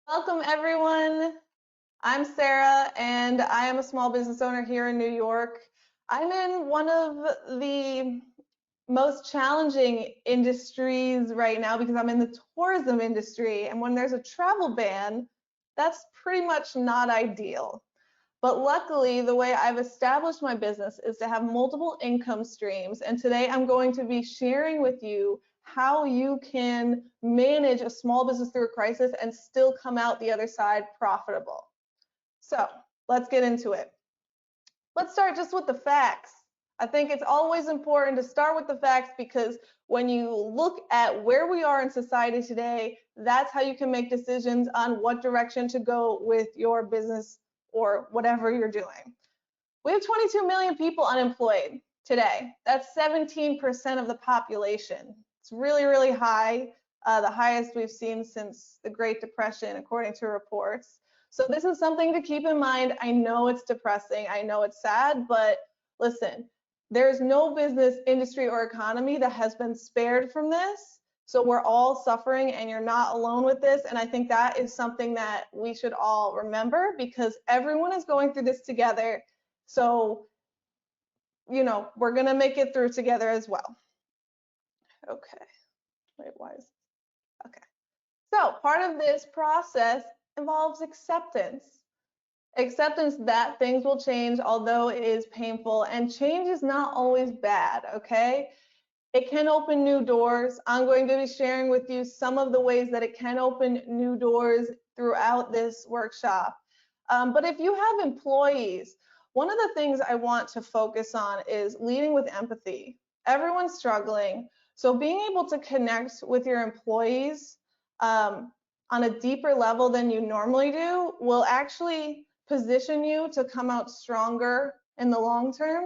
Welcome, everyone. I'm Sarah, and I am a small business owner here in New York. I'm in one of the most challenging industries right now because I'm in the tourism industry, and when there's a travel ban, that's pretty much not ideal. But luckily, the way I've established my business is to have multiple income streams. And today I'm going to be sharing with you how you can manage a small business through a crisis and still come out the other side profitable. So let's get into it. Let's start just with the facts. I think it's always important to start with the facts because when you look at where we are in society today, that's how you can make decisions on what direction to go with your business or whatever you're doing. We have 22 million people unemployed today. That's 17% of the population. It's really, really high, the highest we've seen since the Great Depression, according to reports. So this is something to keep in mind. I know it's depressing. I know it's sad, but listen, there's no business, industry, or economy that has been spared from this. So we're all suffering and you're not alone with this. And I think that is something that we should all remember because everyone is going through this together. So, we're going to make it through together as well. Okay. Wait, why is okay. So part of this process involves acceptance. Acceptance that things will change, although it is painful, and change is not always bad, okay? It can open new doors. I'm going to be sharing with you some of the ways that it can open new doors throughout this workshop. But if you have employees, one of the things I want to focus on is leading with empathy. Everyone's struggling. So being able to connect with your employees on a deeper level than you normally do will actually position you to come out stronger in the long term,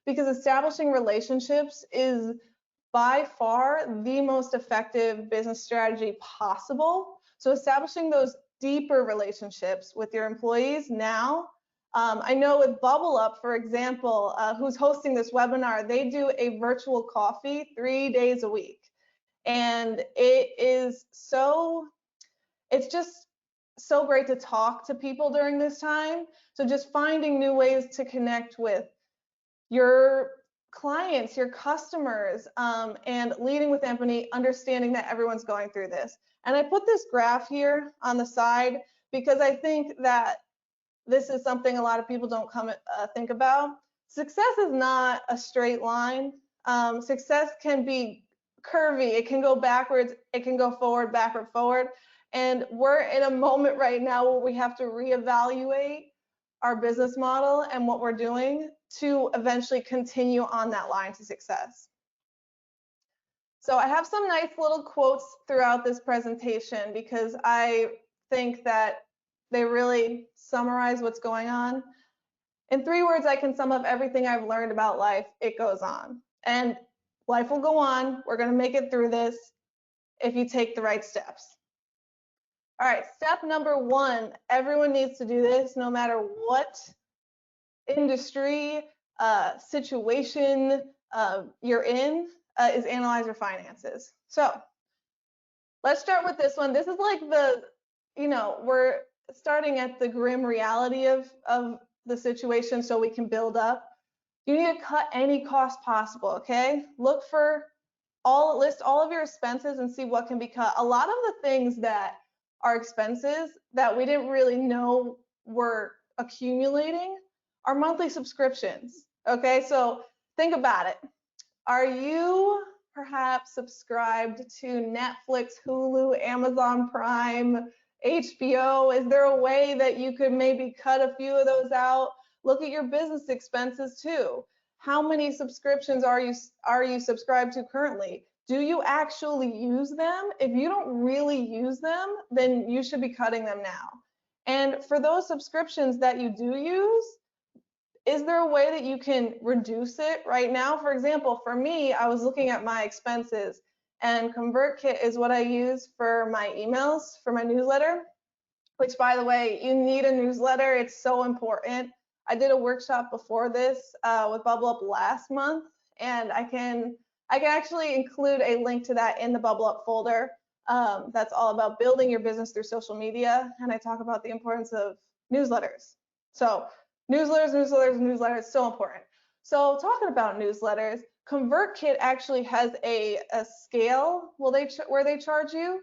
because establishing relationships is by far the most effective business strategy possible. So establishing those deeper relationships with your employees now. I know with Bublup, for example, who's hosting this webinar, they do a virtual coffee 3 days a week. And it's just so great to talk to people during this time. So just finding new ways to connect with your clients, your customers, and leading with empathy, understanding that everyone's going through this. And I put this graph here on the side because I think that this is something a lot of people don't think about. Success is not a straight line. Success can be curvy. It can go backwards. It can go forward, backward, forward. And we're in a moment right now where we have to reevaluate our business model and what we're doing to eventually continue on that line to success. So I have some nice little quotes throughout this presentation because I think that they really summarize what's going on. In 3 words, I can sum up everything I've learned about life. It goes on. And life will go on. We're going to make it through this if you take the right steps. All right, step number 1, everyone needs to do this no matter what industry, situation you're in, is analyze your finances. So let's start with this one. This is like we're starting at the grim reality of the situation so we can build up. You need to cut any cost possible, okay? List all of your expenses and see what can be cut. A lot of the things that are expenses that we didn't really know were accumulating are monthly subscriptions, okay? So think about it. Are you perhaps subscribed to Netflix, Hulu, Amazon Prime, HBO? Is there a way that you could maybe cut a few of those out? Look at your business expenses too. How many subscriptions are you subscribed to currently? Do you actually use them? If you don't really use them, then you should be cutting them now. And for those subscriptions that you do use, is there a way that you can reduce it right now? For example, for me, I was looking at my expenses, and ConvertKit is what I use for my emails, for my newsletter, which, by the way, you need a newsletter. It's so important. I did a workshop before this with Bublup last month, and I can actually include a link to that in the Bublup folder. that's all about building your business through social media. And I talk about the importance of newsletters. So newsletters, so important. So talking about newsletters, ConvertKit actually has a scale where they charge you.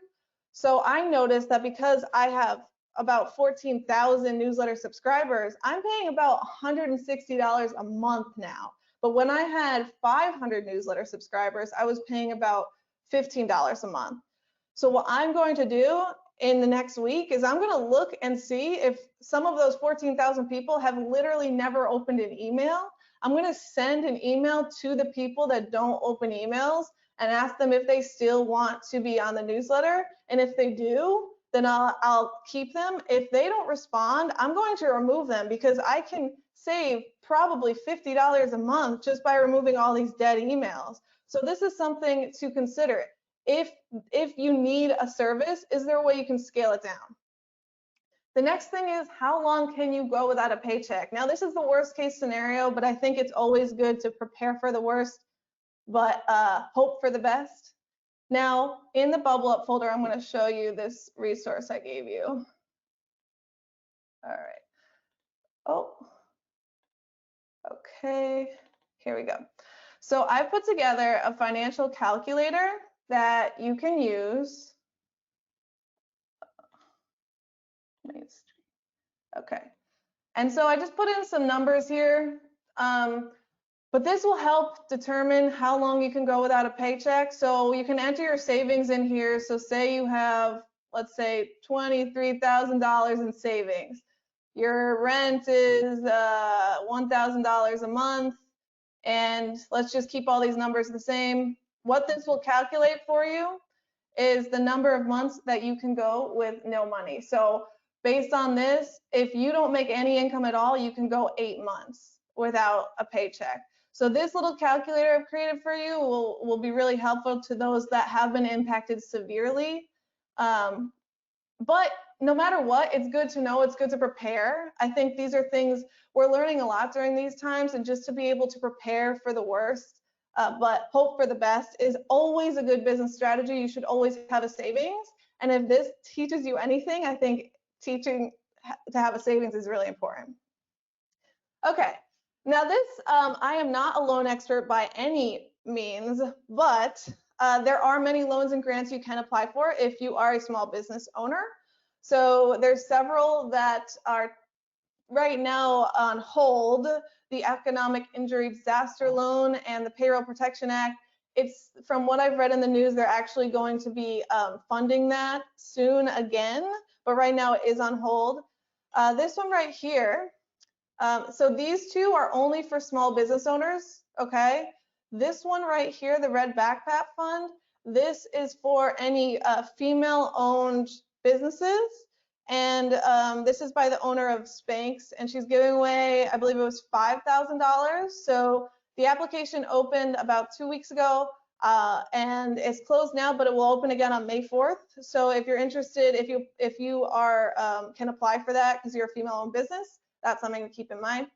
So I noticed that because I have about 14,000 newsletter subscribers, I'm paying about $160 a month now. But when I had 500 newsletter subscribers, I was paying about $15 a month. So what I'm going to do in the next week is I'm going to look and see if some of those 14,000 people have literally never opened an email. I'm going to send an email to the people that don't open emails and ask them if they still want to be on the newsletter. And if they do, then I'll keep them. If they don't respond, I'm going to remove them, because I can save probably $50 a month just by removing all these dead emails. So this is something to consider. If you need a service, is there a way you can scale it down? The next thing is, how long can you go without a paycheck? Now, this is the worst case scenario, but I think it's always good to prepare for the worst, but hope for the best. Now, in the Bublup folder, I'm going to show you this resource I gave you. All right. Oh, okay. Here we go. So I put together a financial calculator that you can use. Okay. And so I just put in some numbers here. But this will help determine how long you can go without a paycheck. So you can enter your savings in here. So say you have, let's say, $23,000 in savings. Your rent is $1,000 a month. And let's just keep all these numbers the same. What this will calculate for you is the number of months that you can go with no money. So based on this, if you don't make any income at all, you can go 8 months without a paycheck. So this little calculator I've created for you will be really helpful to those that have been impacted severely. But no matter what, it's good to know, it's good to prepare. I think these are things we're learning a lot during these times, and just to be able to prepare for the worst, but hope for the best is always a good business strategy. You should always have a savings. And if this teaches you anything, I think teaching to have a savings is really important. Okay. Now this, I am not a loan expert by any means, but there are many loans and grants you can apply for if you are a small business owner. So there's several that are right now on hold: the Economic Injury Disaster Loan and the Payroll Protection Act. It's, from what I've read in the news, they're actually going to be funding that soon again, but right now it is on hold. This one right here, so these two are only for small business owners, okay? This one right here, the Red Backpack Fund, this is for any female-owned businesses, and this is by the owner of Spanx, and she's giving away, I believe it was $5,000. So the application opened about 2 weeks ago, and it's closed now, but it will open again on May 4th. So if you're interested, if you are can apply for that because you're a female-owned business, that's something to keep in mind.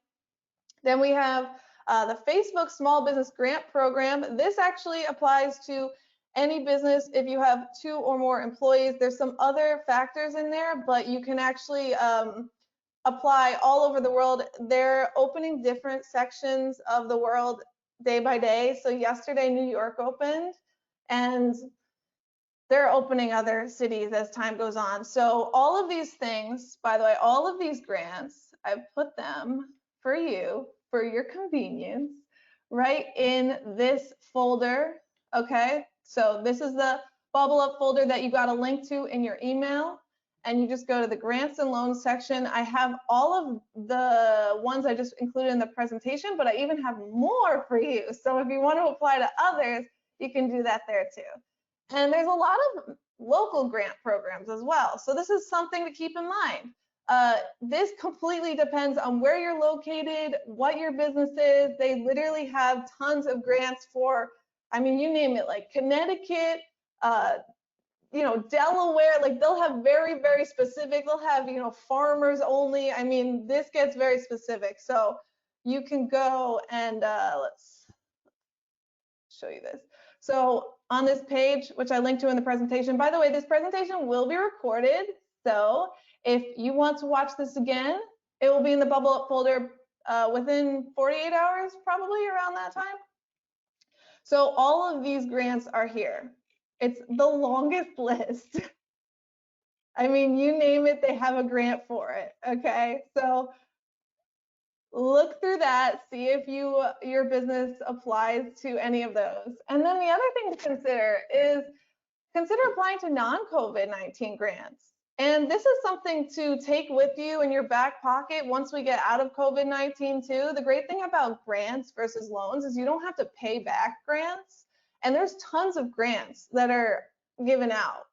Then we have the Facebook Small Business Grant Program. This actually applies to any business if you have 2 or more employees. There's some other factors in there, but you can actually apply all over the world. They're opening different sections of the world day by day. So yesterday, New York opened, and they're opening other cities as time goes on. So all of these things, by the way, all of these grants, I've put them for you, for your convenience, right in this folder, okay? So this is the Bublup folder that you got a link to in your email, and you just go to the grants and loans section. I have all of the ones I just included in the presentation, but I even have more for you. So if you want to apply to others, you can do that there too. And there's a lot of local grant programs as well. So this is something to keep in mind. This completely depends on where you're located, what your business is. They literally have tons of grants for, I mean, you name it, like Connecticut, you know, Delaware, like they'll have very, very specific. They'll have, you know, farmers only. I mean, this gets very specific. So you can go and let's show you this. So on this page, which I linked to in the presentation. By the way, this presentation will be recorded. So if you want to watch this again, it will be in the Bublup folder within 48 hours, probably around that time. So all of these grants are here. It's the longest list. I mean, you name it, they have a grant for it, okay? So look through that, see if your business applies to any of those. And then the other thing to consider is consider applying to non-COVID-19 grants. And this is something to take with you in your back pocket once we get out of COVID-19 too. The great thing about grants versus loans is you don't have to pay back grants. And there's tons of grants that are given out.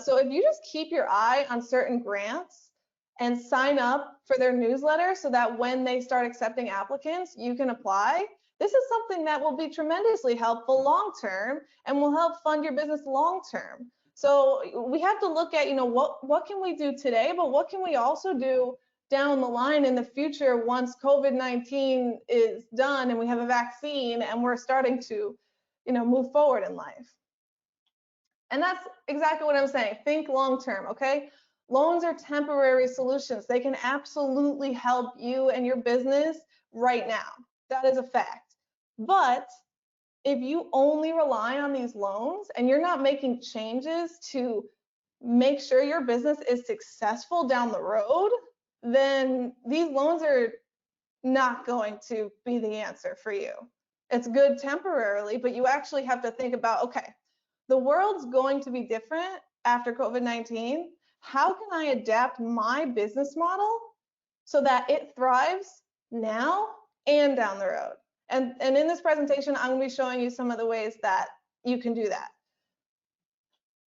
So if you just keep your eye on certain grants and sign up for their newsletter so that when they start accepting applicants, you can apply. This is something that will be tremendously helpful long term and will help fund your business long term. So we have to look at, what can we do today, but what can we also do down the line in the future once COVID-19 is done and we have a vaccine and we're starting to, move forward in life. And that's exactly what I'm saying. Think long term, okay? Loans are temporary solutions. They can absolutely help you and your business right now. That is a fact. But if you only rely on these loans and you're not making changes to make sure your business is successful down the road, then these loans are not going to be the answer for you. It's good temporarily, but you actually have to think about, okay, the world's going to be different after COVID-19. How can I adapt my business model so that it thrives now and down the road? And in this presentation, I'm going to be showing you some of the ways that you can do that.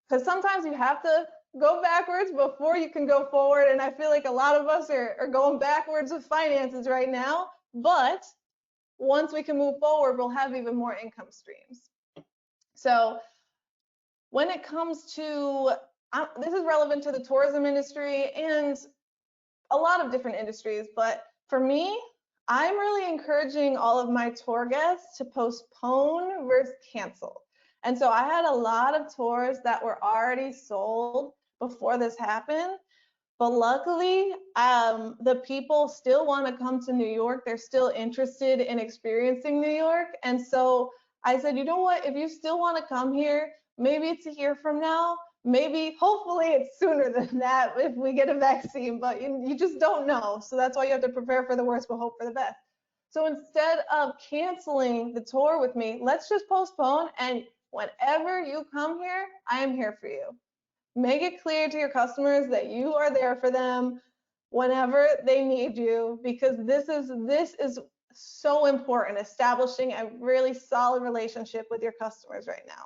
Because sometimes you have to go backwards before you can go forward. And I feel like a lot of us are going backwards with finances right now. But once we can move forward, we'll have even more income streams. So when it comes to, this is relevant to the tourism industry and a lot of different industries, but for me, I'm really encouraging all of my tour guests to postpone versus cancel. And so I had a lot of tours that were already sold before this happened, but luckily the people still want to come to New York. They're still interested in experiencing New York. And so I said, you know what, if you still want to come here, maybe it's a year from now, maybe, hopefully it's sooner than that if we get a vaccine, but you just don't know. So that's why you have to prepare for the worst, but hope for the best. So instead of canceling the tour with me, let's just postpone. And whenever you come here, I am here for you. Make it clear to your customers that you are there for them whenever they need you, because this is so important, establishing a really solid relationship with your customers right now.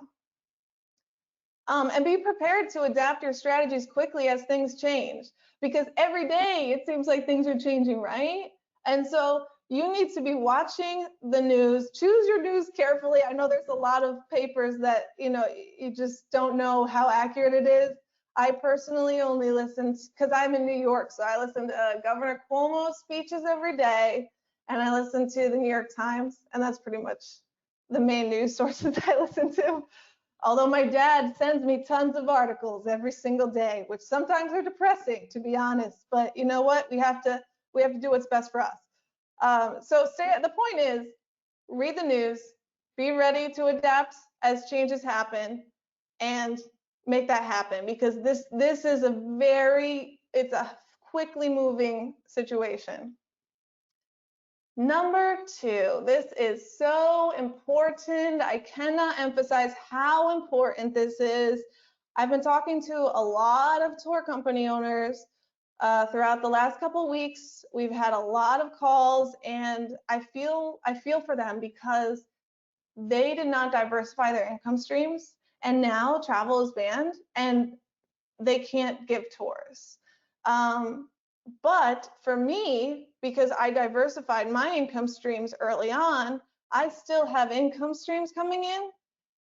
And be prepared to adapt your strategies quickly as things change, because every day it seems like things are changing, right? And so you need to be watching the news. Choose your news carefully. I know there's a lot of papers that, you just don't know how accurate it is. I personally only listen, because I'm in New York, so I listen to Governor Cuomo's speeches every day, and I listen to the New York Times, and that's pretty much the main news sources I listen to. Although my dad sends me tons of articles every single day, which sometimes are depressing, to be honest. But you know what? We have to do what's best for us. The point is, read the news, be ready to adapt as changes happen, and make that happen, because this is it's a quickly moving situation. Number 2, this is so important. I cannot emphasize how important this is. I've been talking to a lot of tour company owners throughout the last couple of weeks. We've had a lot of calls, and I feel for them, because they did not diversify their income streams, and now travel is banned and they can't give tours. But for me, because I diversified my income streams early on, I still have income streams coming in.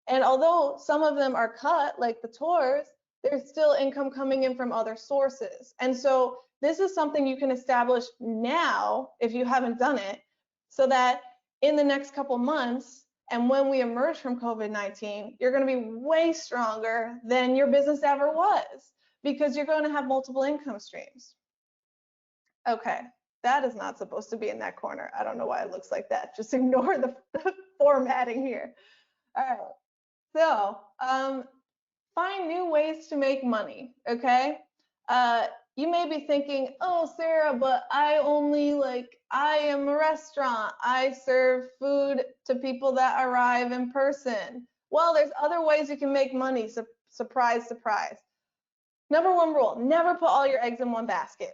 And although some of them are cut, like the tours, there's still income coming in from other sources. And so this is something you can establish now if you haven't done it, so that in the next couple months, And when we emerge from COVID-19, you're going to be way stronger than your business ever was because you're going to have multiple income streams. Okay, that is not supposed to be in that corner. I don't know why it looks like that. Just ignore the formatting here. All right, so find new ways to make money, okay? You may be thinking, oh, Sarah, but I am a restaurant. I serve food to people that arrive in person. Well, there's other ways you can make money. Surprise, surprise. Number one rule, never put all your eggs in one basket.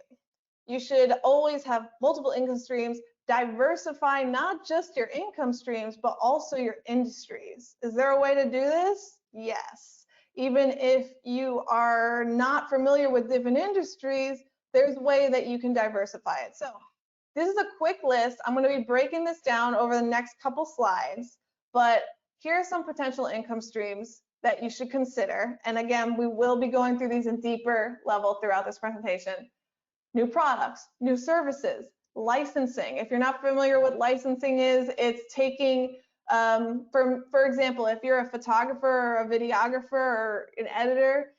You should always have multiple income streams. Diversify not just your income streams, but also your industries. Is there a way to do this? Yes. Even if you are not familiar with different industries, there's a way that you can diversify it. So this is a quick list. I'm going to be breaking this down over the next couple slides, but here are some potential income streams that you should consider. And again, we will be going through these in deeper level throughout this presentation. New products, new services, licensing. If you're not familiar with licensing is, it's taking, for example, if you're a photographer or a videographer or an editor,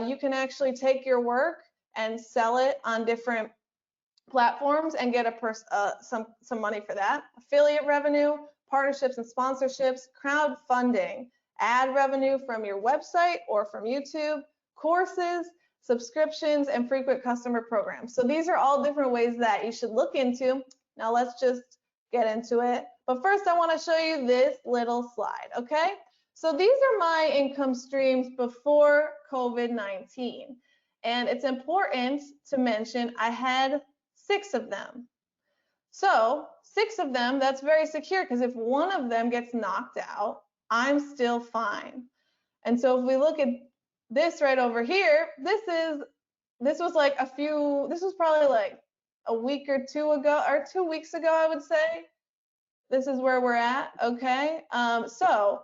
you can actually take your work and sell it on different platforms and get some money for that. Affiliate revenue, partnerships and sponsorships, crowdfunding, ad revenue from your website or from YouTube, courses, subscriptions, and frequent customer programs. So these are all different ways that you should look into. Now let's just get into it. But first I want to show you this little slide, okay? So these are my income streams before COVID-19. And it's important to mention I had 6 of them. So 6 of them, that's very secure because if one of them gets knocked out, I'm still fine. And so if we look at this right over here, this was probably like a week or 2 ago, or 2 weeks ago, I would say. This is where we're at, okay? So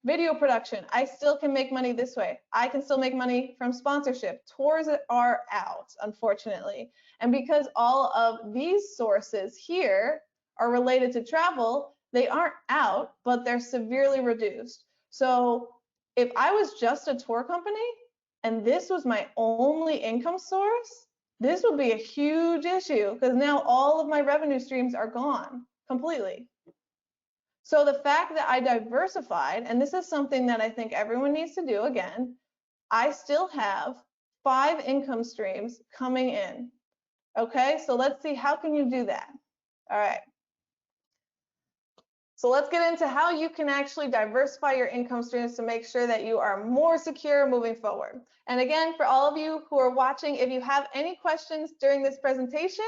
video production, I still can make money this way. I can still make money from sponsorship. Tours are out, unfortunately. And because all of these sources here are related to travel, they aren't out, but they're severely reduced. So if I was just a tour company and this was my only income source, this would be a huge issue because now all of my revenue streams are gone completely. So the fact that I diversified, and this is something that I think everyone needs to do again, I still have 5 income streams coming in. Okay, so let's see, how can you do that? All right. So let's get into how you can actually diversify your income streams to make sure that you are more secure moving forward. And again, for all of you who are watching, if you have any questions during this presentation,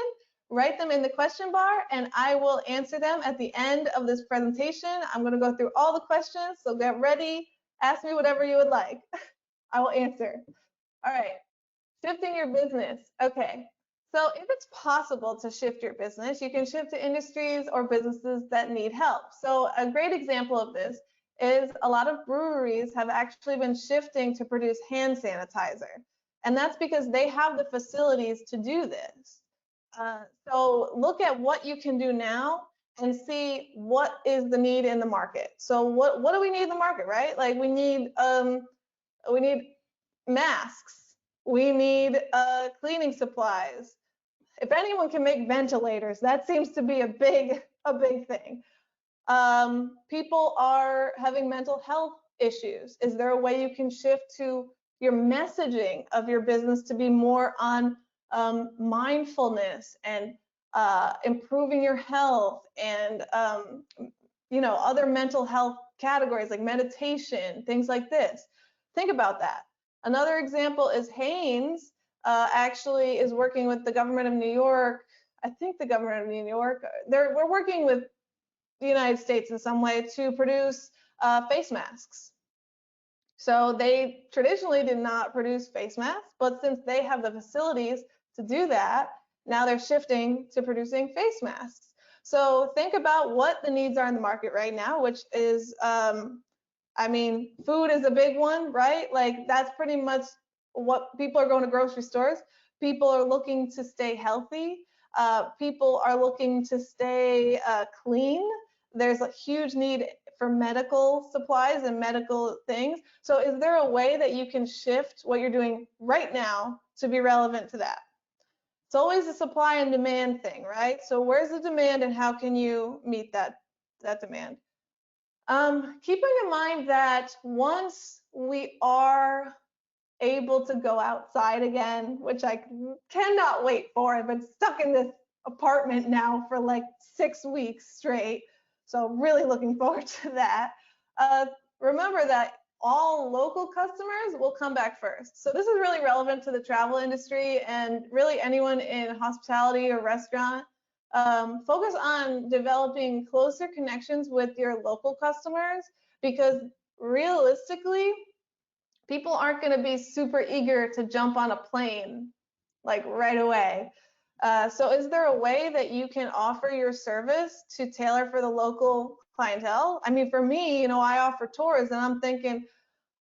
write them in the question bar and I will answer them at the end of this presentation. I'm going to go through all the questions, so get ready, ask me whatever you would like. I will answer. All right, shifting your business. Okay. So if it's possible to shift your business, you can shift to industries or businesses that need help. So a great example of this is a lot of breweries have actually been shifting to produce hand sanitizer. And that's because they have the facilities to do this. So look at what you can do now and see what is the need in the market. So what do we need in the market, right? Like we need masks. We need cleaning supplies. If anyone can make ventilators, that seems to be a big thing. People are having mental health issues. Is there a way you can shift to your messaging of your business to be more on mindfulness and improving your health and other mental health categories like meditation, things like this? Think about that. Another example is Hanes actually is working with the government of New York. I think the government of New York, we're working with the United States in some way to produce face masks. So they traditionally did not produce face masks, but since they have the facilities to do that, now they're shifting to producing face masks. So think about what the needs are in the market right now, which is, food is a big one, right? Like that's pretty much what people are going to grocery stores. People are looking to stay healthy. People are looking to stay clean. There's a huge need for medical supplies and medical things. So is there a way that you can shift what you're doing right now to be relevant to that? It's always a supply and demand thing, right? So where's the demand and how can you meet that demand? Keeping in mind that once we are able to go outside again, which I cannot wait for. I've been stuck in this apartment now for like 6 weeks straight. So really looking forward to that. Remember that all local customers will come back first. So this is really relevant to the travel industry and really anyone in hospitality or restaurant. Focus on developing closer connections with your local customers because realistically, people aren't going to be super eager to jump on a plane like right away. So is there a way that you can offer your service to tailor for the local clientele? I mean, for me, I offer tours and I'm thinking,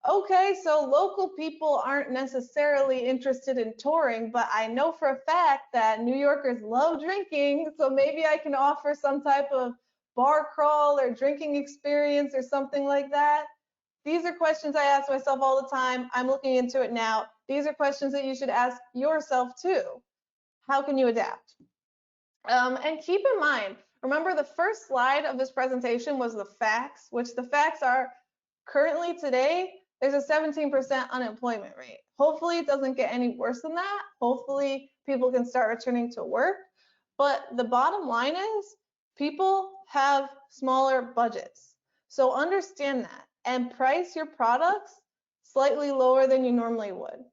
okay, so local people aren't necessarily interested in touring, but I know for a fact that New Yorkers love drinking. So maybe I can offer some type of bar crawl or drinking experience or something like that. These are questions I ask myself all the time. I'm looking into it now. These are questions that you should ask yourself too. How can you adapt? And keep in mind, remember the first slide of this presentation was the facts, which the facts are currently today, there's a 17% unemployment rate. Hopefully it doesn't get any worse than that. Hopefully people can start returning to work. But the bottom line is people have smaller budgets. So understand that and price your products slightly lower than you normally would.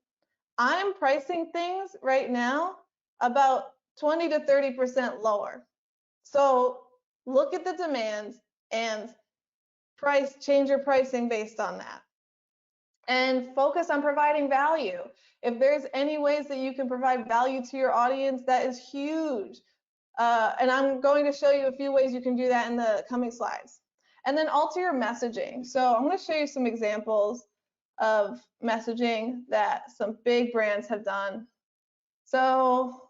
I'm pricing things right now about 20 to 30% lower. So look at the demands and change your pricing based on that. And focus on providing value. If there's any ways that you can provide value to your audience, that is huge. And I'm going to show you a few ways you can do that in the coming slides. And then alter your messaging. So I'm going to show you some examples of messaging that some big brands have done. So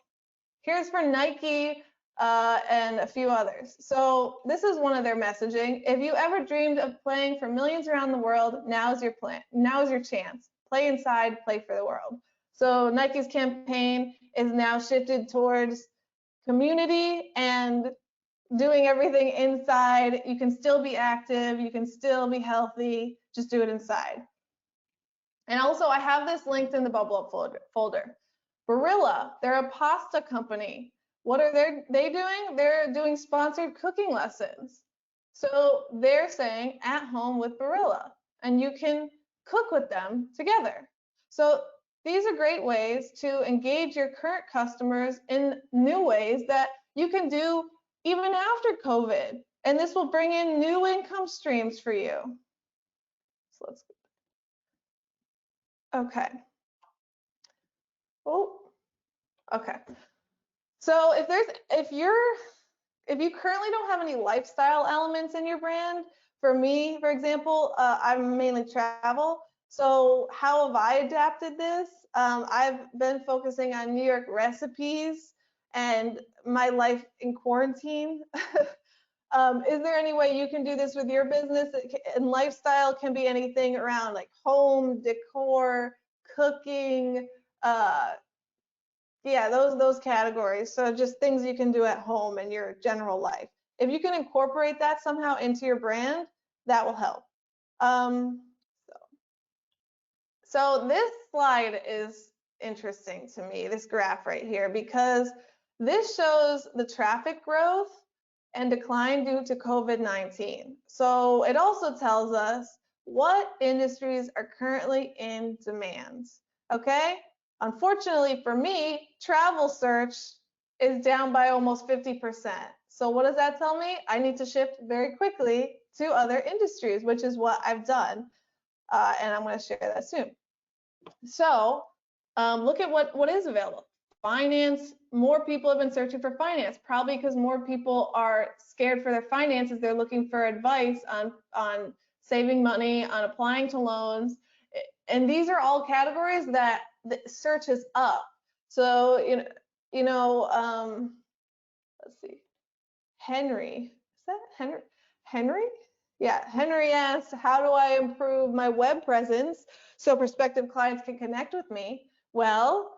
here's for Nike and a few others. So this is one of their messaging. If you ever dreamed of playing for millions around the world, now is your plan. Now is your chance. Play inside, play for the world. So Nike's campaign is now shifted towards community and doing everything inside. You can still be active, you can still be healthy, just do it inside. And also I have this linked in the Bublup folder. Barilla, they're a pasta company. What are they doing? They're doing sponsored cooking lessons. So they're saying at home with Barilla, and you can cook with them together. So these are great ways to engage your current customers in new ways that you can do even after COVID. And this will bring in new income streams for you. So let's go. Okay. Oh, okay. So if you currently don't have any lifestyle elements in your brand, for me, for example, I'm mainly travel. So how have I adapted this? I've been focusing on New York recipes and my life in quarantine. Is there any way you can do this with your business? And lifestyle can be anything around like home, decor, cooking, yeah, those categories. So just things you can do at home in your general life. If you can incorporate that somehow into your brand, that will help. So this slide is interesting to me, this graph right here, because this shows the traffic growth and decline due to COVID-19. So it also tells us what industries are currently in demand, okay? Unfortunately for me, travel search is down by almost 50%. So what does that tell me? I need to shift very quickly to other industries, which is what I've done. And I'm going to share that soon. So look at what is available. Finance, more people have been searching for finance, probably because more people are scared for their finances. They're looking for advice on saving money, on applying to loans. And these are all categories that the search is up. So, let's see, Henry, is that Henry? Henry? Yeah, Henry asked, how do I improve my web presence so prospective clients can connect with me? Well,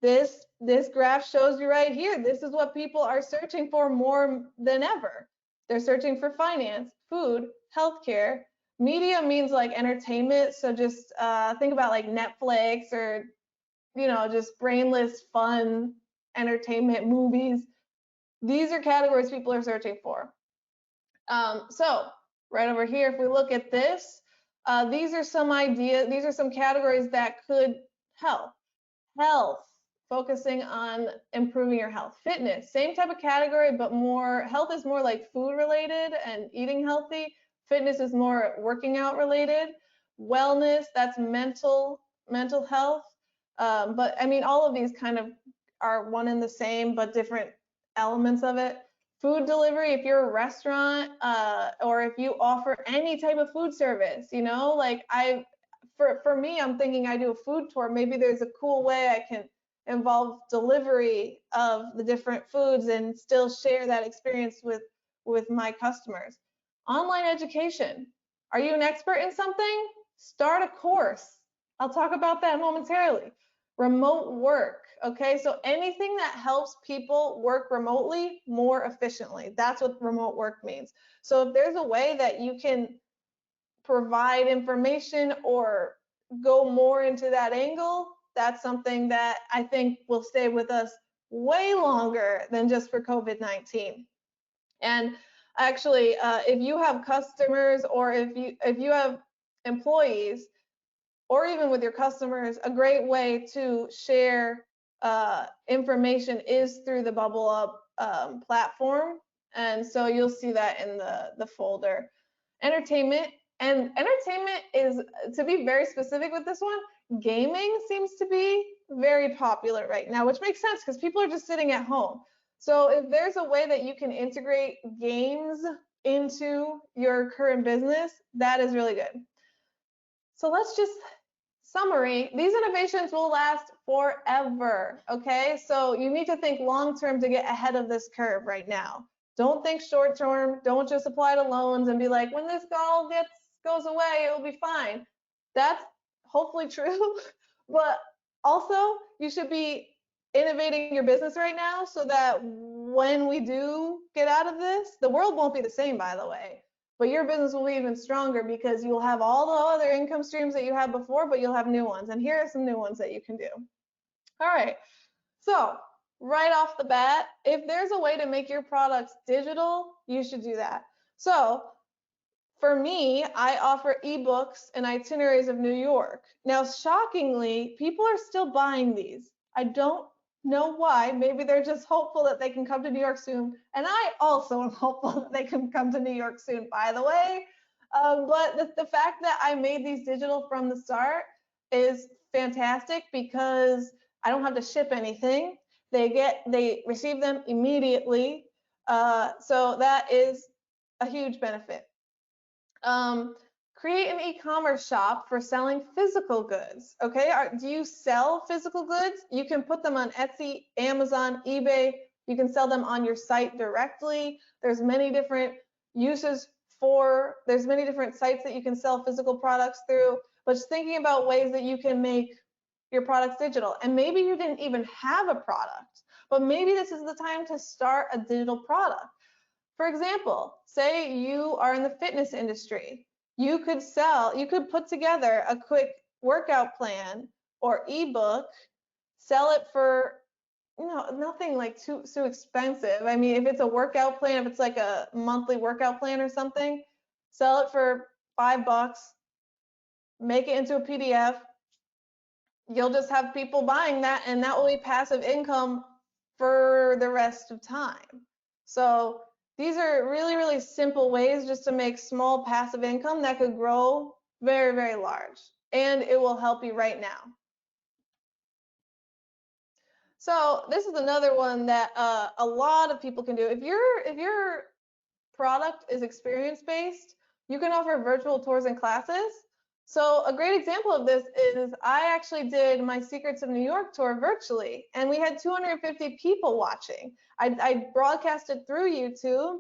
this graph shows you right here. This is what people are searching for more than ever. They're searching for finance, food, healthcare. Media means like entertainment. So just think about like Netflix or, just brainless, fun entertainment movies. These are categories people are searching for. So right over here, if we look at this, these are some ideas. These are some categories that could help. Health, focusing on improving your health. Fitness, same type of category, but more, health is more like food related and eating healthy. Fitness is more working out related. Wellness, that's mental health. But I mean, all of these kind of are one and the same, but different elements of it. Food delivery, if you're a restaurant, or if you offer any type of food service, like for me, I'm thinking I do a food tour. Maybe there's a cool way I can involve delivery of the different foods and still share that experience with my customers. Online education. Are you an expert in something? Start a course. I'll talk about that momentarily. Remote work. Okay, so anything that helps people work remotely more efficiently. That's what remote work means. So if there's a way that you can provide information or go more into that angle, that's something that I think will stay with us way longer than just for COVID-19. And actually, if you have customers or if you have employees, or even with your customers, a great way to share information is through the Bublup platform. And so you'll see that in the folder. Entertainment. And entertainment is, to be very specific with this one, gaming seems to be very popular right now, which makes sense because people are just sitting at home. So if there's a way that you can integrate games into your current business, that is really good. So let's just summary, these innovations will last forever, okay? So you need to think long term to get ahead of this curve right now. Don't think short term. Don't just apply to loans and be like, when this all goes away, it'll be fine. That's hopefully true, but also you should be innovating your business right now so that when we do get out of this, the world won't be the same, by the way. But your business will be even stronger because you'll have all the other income streams that you had before, but you'll have new ones. And here are some new ones that you can do. All right. So right off the bat, if there's a way to make your products digital, you should do that. So for me, I offer ebooks and itineraries of New York. Now, shockingly, people are still buying these. I don't know why. Maybe they're just hopeful that they can come to New York soon. And I also am hopeful that they can come to New York soon, by the way. But the fact that I made these digital from the start is fantastic because I don't have to ship anything. They receive them immediately. So that is a huge benefit. Create an e-commerce shop for selling physical goods. Okay, do you sell physical goods? You can put them on Etsy, Amazon, eBay. You can sell them on your site directly. There's many different uses for, there's many different sites that you can sell physical products through, but just thinking about ways that you can make your products digital. And maybe you didn't even have a product, but maybe this is the time to start a digital product. For example, say you are in the fitness industry. You could put together a quick workout plan or ebook, sell it for, nothing like too expensive. I mean, if it's a workout plan, if it's like a monthly workout plan or something, sell it for $5, make it into a PDF. You'll just have people buying that, and that will be passive income for the rest of time. So these are really, really simple ways just to make small passive income that could grow very, very large, and it will help you right now. So this is another one that a lot of people can do. If your product is experience-based, you can offer virtual tours and classes. So a great example of this is I actually did my Secrets of New York tour virtually, and we had 250 people watching. I broadcasted through YouTube,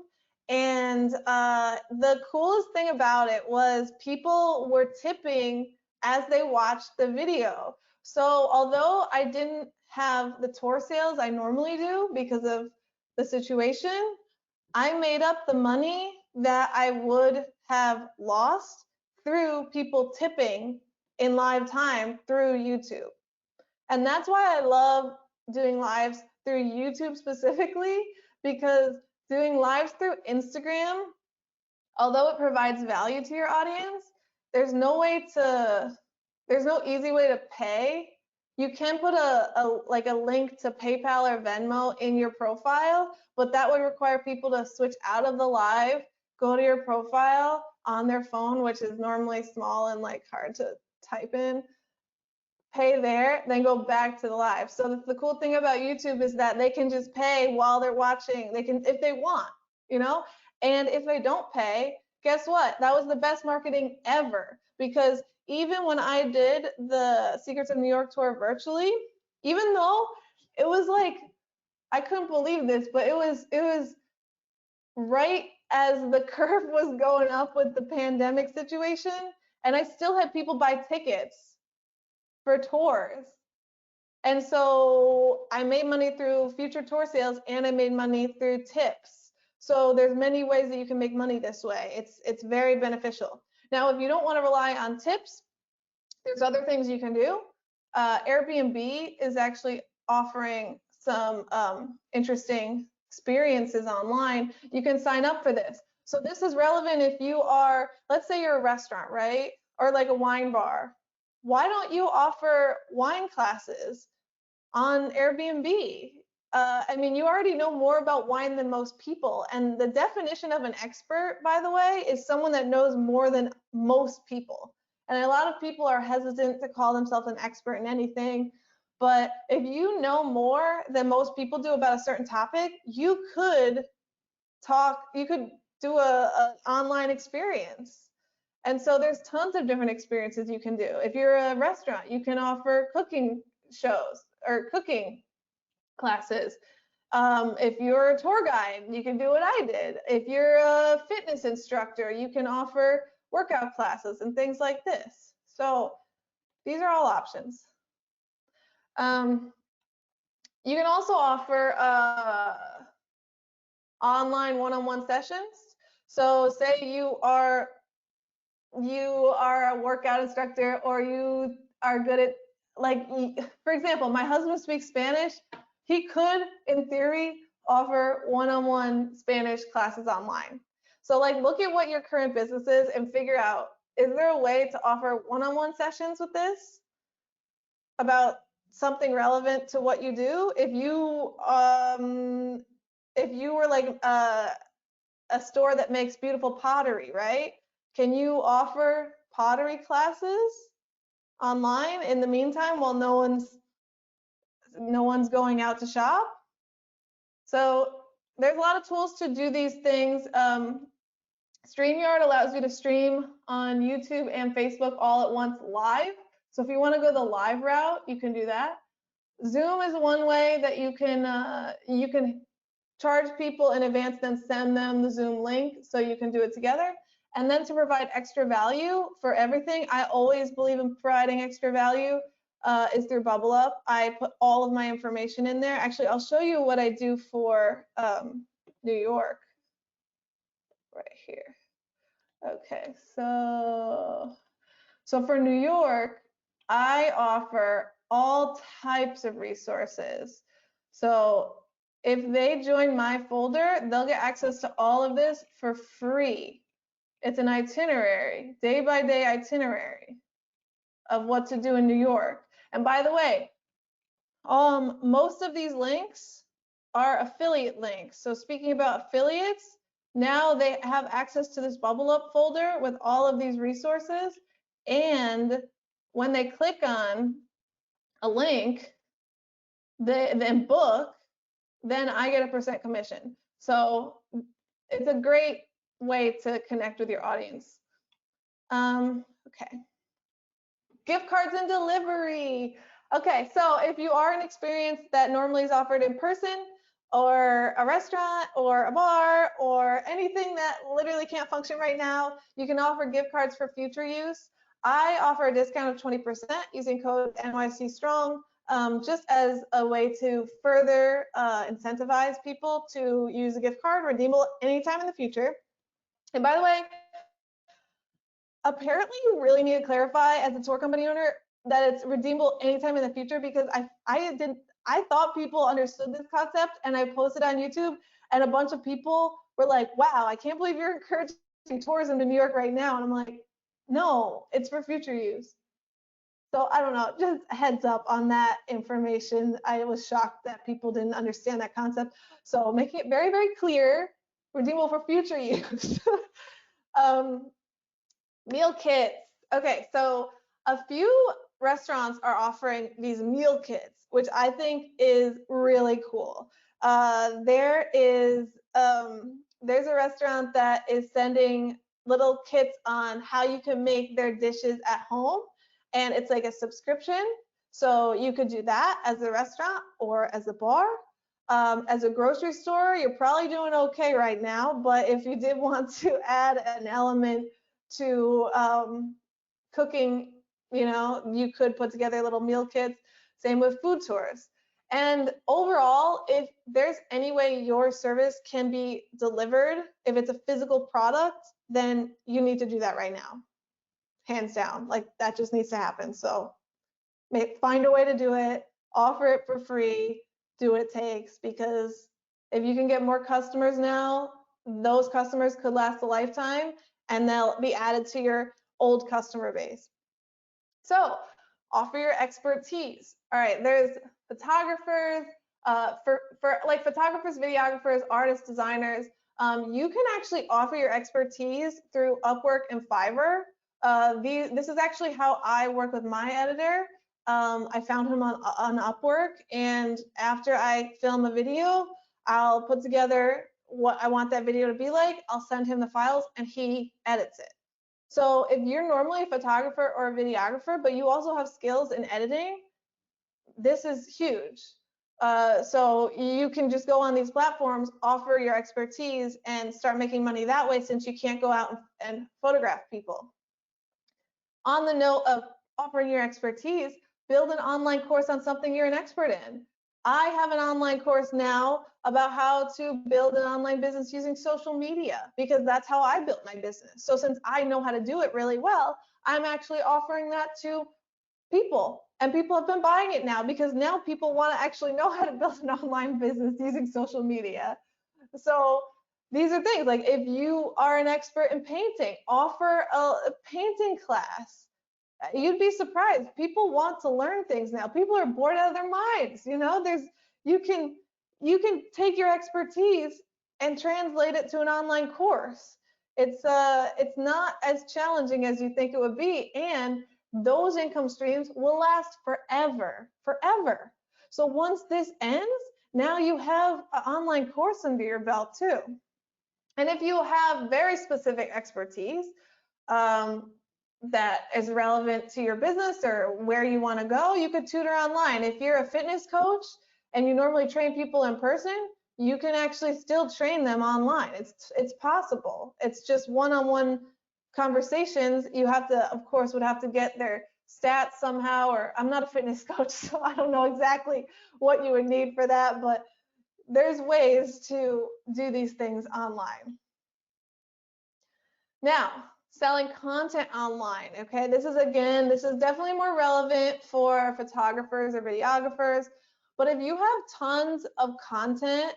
And the coolest thing about it was people were tipping as they watched the video. So although I didn't have the tour sales I normally do because of the situation, I made up the money that I would have lost through people tipping in live time through YouTube. And that's why I love doing lives through YouTube specifically, because doing lives through Instagram, although it provides value to your audience, there's no easy way to pay. You can put a link to PayPal or Venmo in your profile, but that would require people to switch out of the live, go to your profile on their phone, which is normally small and like hard to type in, pay there, then go back to the live. So the cool thing about YouTube is that they can just pay while they're watching. They can, if they want, you know? And if they don't pay, guess what? That was the best marketing ever, because even when I did the Secrets of New York tour virtually, even though it was like, I couldn't believe this, but it was right as the curve was going up with the pandemic situation, and I still had people buy tickets for tours. And so I made money through future tour sales, and I made money through tips. So there's many ways that you can make money this way. It's very beneficial. Now, if you don't want to rely on tips, there's other things you can do. Airbnb is actually offering some interesting experiences online. You can sign up for this. So this is relevant if you are, let's say you're a restaurant, right? Or like a wine bar. Why don't you offer wine classes on Airbnb? I mean, you already know more about wine than most people. And the definition of an expert, by the way, is someone that knows more than most people. And a lot of people are hesitant to call themselves an expert in anything. But if you know more than most people do about a certain topic, you could do a online experience. And so there's tons of different experiences you can do. If you're a restaurant, you can offer cooking shows or cooking classes. If you're a tour guide, you can do what I did. If you're a fitness instructor, you can offer workout classes and things like this. So these are all options. You can also offer online one-on-one sessions. So say you are a workout instructor, or you are good at, like, for example, my husband speaks Spanish. He could, in theory, offer one-on-one Spanish classes online. So like, look at what your current business is and figure out, is there a way to offer one-on-one sessions with this about something relevant to what you do? If you were like a store that makes beautiful pottery, right? Can you offer pottery classes online in the meantime while no one's going out to shop? So there's a lot of tools to do these things. StreamYard allows you to stream on YouTube and Facebook all at once live. So if you want to go the live route, you can do that. Zoom is one way that you can charge people in advance, then send them the Zoom link so you can do it together. And then to provide extra value for everything, I always believe in providing extra value is through Bublup. I put all of my information in there. Actually, I'll show you what I do for New York right here. Okay, so for New York, I offer all types of resources. So if they join my folder, they'll get access to all of this for free. It's an itinerary, day-by-day itinerary of what to do in New York. And by the way, most of these links are affiliate links. So speaking about affiliates, now they have access to this Bublup folder with all of these resources. And when they click on a link, then book, then I get a % commission. So it's a great way to connect with your audience. Okay. Gift cards and delivery. Okay, so if you are an experience that normally is offered in person, or a restaurant or a bar or anything that literally can't function right now, you can offer gift cards for future use. I offer a discount of 20% using code NYC-strong, just as a way to further incentivize people to use a gift card redeemable anytime in the future. And by the way, apparently you really need to clarify as a tour company owner that it's redeemable anytime in the future, because I thought people understood this concept, and I posted on YouTube and a bunch of people were like, wow, I can't believe you're encouraging tourism to New York right now. And I'm like, no, it's for future use. So I don't know, just a heads up on that information. I was shocked that people didn't understand that concept. So making it very, very clear, redeemable for future use. Meal kits. Okay, so a few restaurants are offering these meal kits, which I think is really cool. There's a restaurant that is sending little kits on how you can make their dishes at home, and it's like a subscription. So you could do that as a restaurant or as a bar. As a grocery store, you're probably doing okay right now, but if you did want to add an element to cooking, you could put together little meal kits. Same with food tours. And overall, if there's any way your service can be delivered, if it's a physical product, then you need to do that right now. Hands down, like that just needs to happen. So find a way to do it, offer it for free, do what it takes, because if you can get more customers now, those customers could last a lifetime and they'll be added to your old customer base. So offer your expertise. All right, there's photographers, for like photographers, videographers, artists, designers. You can actually offer your expertise through Upwork and Fiverr. This is actually how I work with my editor. I found him on Upwork, and after I film a video, I'll put together what I want that video to be like. I'll send him the files and he edits it. So if you're normally a photographer or a videographer, but you also have skills in editing, this is huge. So you can just go on these platforms, offer your expertise, and start making money that way, since you can't go out and photograph people. On the note of offering your expertise, build an online course on something you're an expert in. I have an online course now about how to build an online business using social media, because that's how I built my business. So since I know how to do it really well, I'm actually offering that to people, and people have been buying it now, because now people want to actually know how to build an online business using social media. So these are things like, if you are an expert in painting, offer a painting class. You'd be surprised. People want to learn things now. People are bored out of their minds. You can take your expertise and translate it to an online course. It's not as challenging as you think it would be, and those income streams will last forever. So once this ends, now you have an online course under your belt too. And if you have very specific expertise, that is relevant to your business or where you want to go, you could tutor online. If you're a fitness coach and you normally train people in person, you can actually still train them online. It's possible. It's just one-on-one conversations. You have to, of course, would have to get their stats somehow, or I'm not a fitness coach, so I don't know exactly what you would need for that, but there's ways to do these things online. Now, selling content online, okay? This is definitely more relevant for photographers or videographers, but if you have tons of content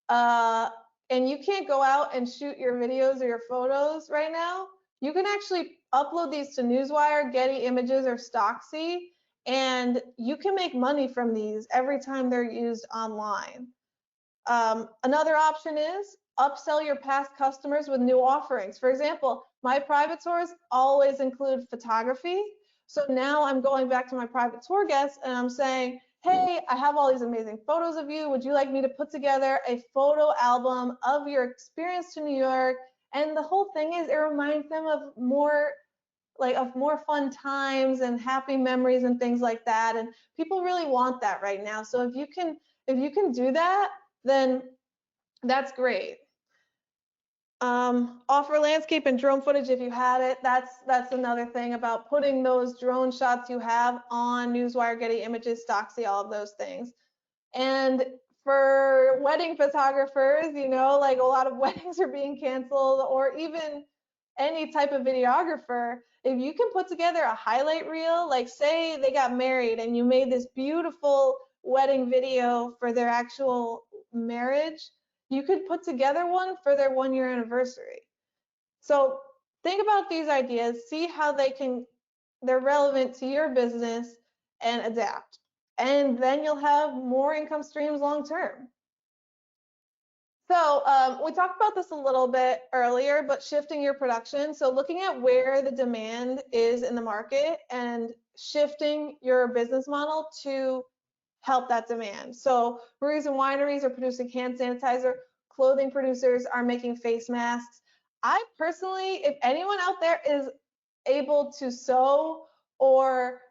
and you can't go out and shoot your videos or your photos right now, you can actually upload these to Newswire, Getty Images, or Stocksy, and you can make money from these every time they're used online. Another option is upsell your past customers with new offerings. For example, my private tours always include photography. So now I'm going back to my private tour guests and I'm saying, hey, I have all these amazing photos of you. Would you like me to put together a photo album of your experience to New York? And the whole thing is, it reminds them of more fun times and happy memories and things like that. And people really want that right now. So if you can do that, then that's great. Offer landscape and drone footage if you had it. That's another thing about putting those drone shots you have on Newswire, Getty Images, Stocksy, all of those things. And for wedding photographers, you know, like a lot of weddings are being canceled, or even any type of videographer, if you can put together a highlight reel, like say they got married and you made this beautiful wedding video for their actual marriage, you could put together one for their 1-year anniversary. So think about these ideas, see how they're relevant to your business, and adapt. And then you'll have more income streams long term. So we talked about this a little bit earlier, but shifting your production. So looking at where the demand is in the market and shifting your business model to help that demand. So breweries and wineries are producing hand sanitizer. Clothing producers are making face masks. I personally, if anyone out there is able to sew or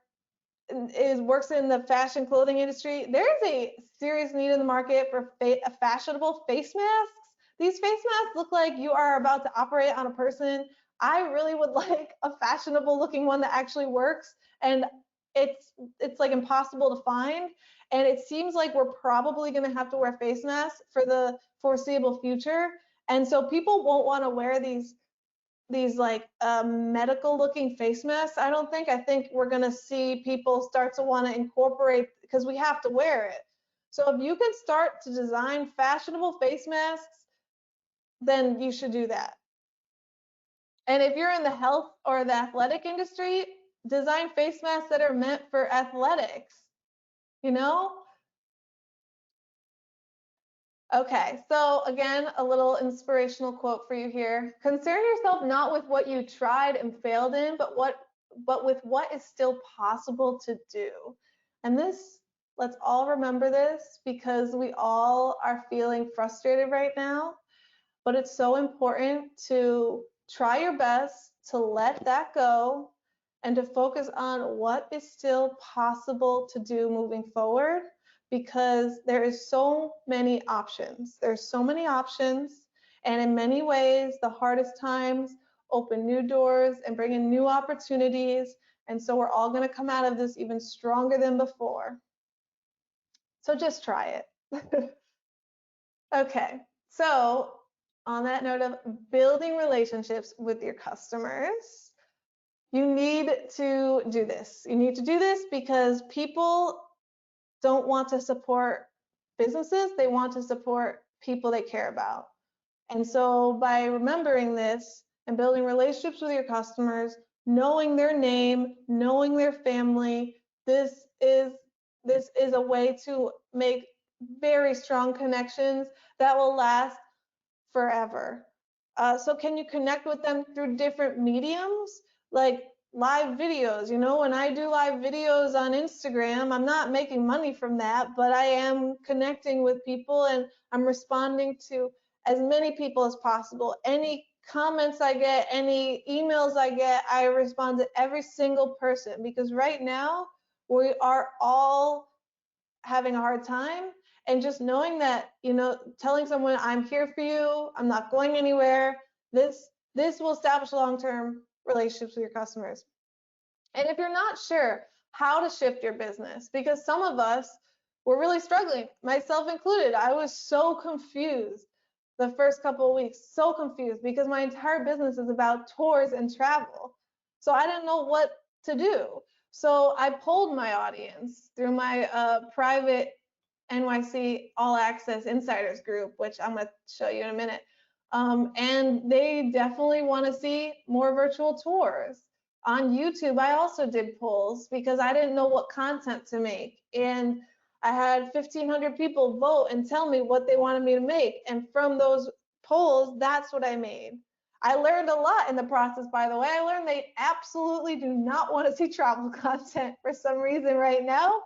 works in the fashion clothing industry, there is a serious need in the market for fashionable face masks. These face masks look like you are about to operate on a person. I really would like a fashionable looking one that actually works, and it's like impossible to find. And it seems like we're probably going to have to wear face masks for the foreseeable future. And so people won't want to wear these like medical looking face masks. I think we're going to see people start to want to incorporate, because we have to wear it. So if you can start to design fashionable face masks, then you should do that. And if you're in the health or the athletic industry, design face masks that are meant for athletics, you know? Okay, so again, a little inspirational quote for you here. Concern yourself not with what you tried and failed in, but with what is still possible to do. And this, let's all remember this, because we all are feeling frustrated right now, but it's so important to try your best to let that go and to focus on what is still possible to do moving forward, because there is so many options. There's so many options, and in many ways, the hardest times open new doors and bring in new opportunities, and so we're all going to come out of this even stronger than before. So just try it. Okay, so on that note of building relationships with your customers, you need to do this. You need to do this because people don't want to support businesses, they want to support people they care about. And so by remembering this and building relationships with your customers, knowing their name, knowing their family, this is a way to make very strong connections that will last forever. So can you connect with them through different mediums? Like live videos, you know, when I do live videos on Instagram, I'm not making money from that, but I am connecting with people and I'm responding to as many people as possible. Any comments I get, any emails I get, I respond to every single person, because right now we are all having a hard time. And just knowing that, you know, telling someone I'm here for you, I'm not going anywhere, this will establish long-term relationships with your customers. And if you're not sure how to shift your business, because some of us were really struggling, myself included, I was so confused the first couple of weeks, so confused, because my entire business is about tours and travel. So I didn't know what to do. So I polled my audience through my private NYC All Access Insiders group, which I'm going to show you in a minute. And they definitely want to see more virtual tours. On YouTube, I also did polls because I didn't know what content to make. And I had 1,500 people vote and tell me what they wanted me to make. And from those polls, that's what I made. I learned a lot in the process, by the way. I learned they absolutely do not want to see travel content for some reason right now.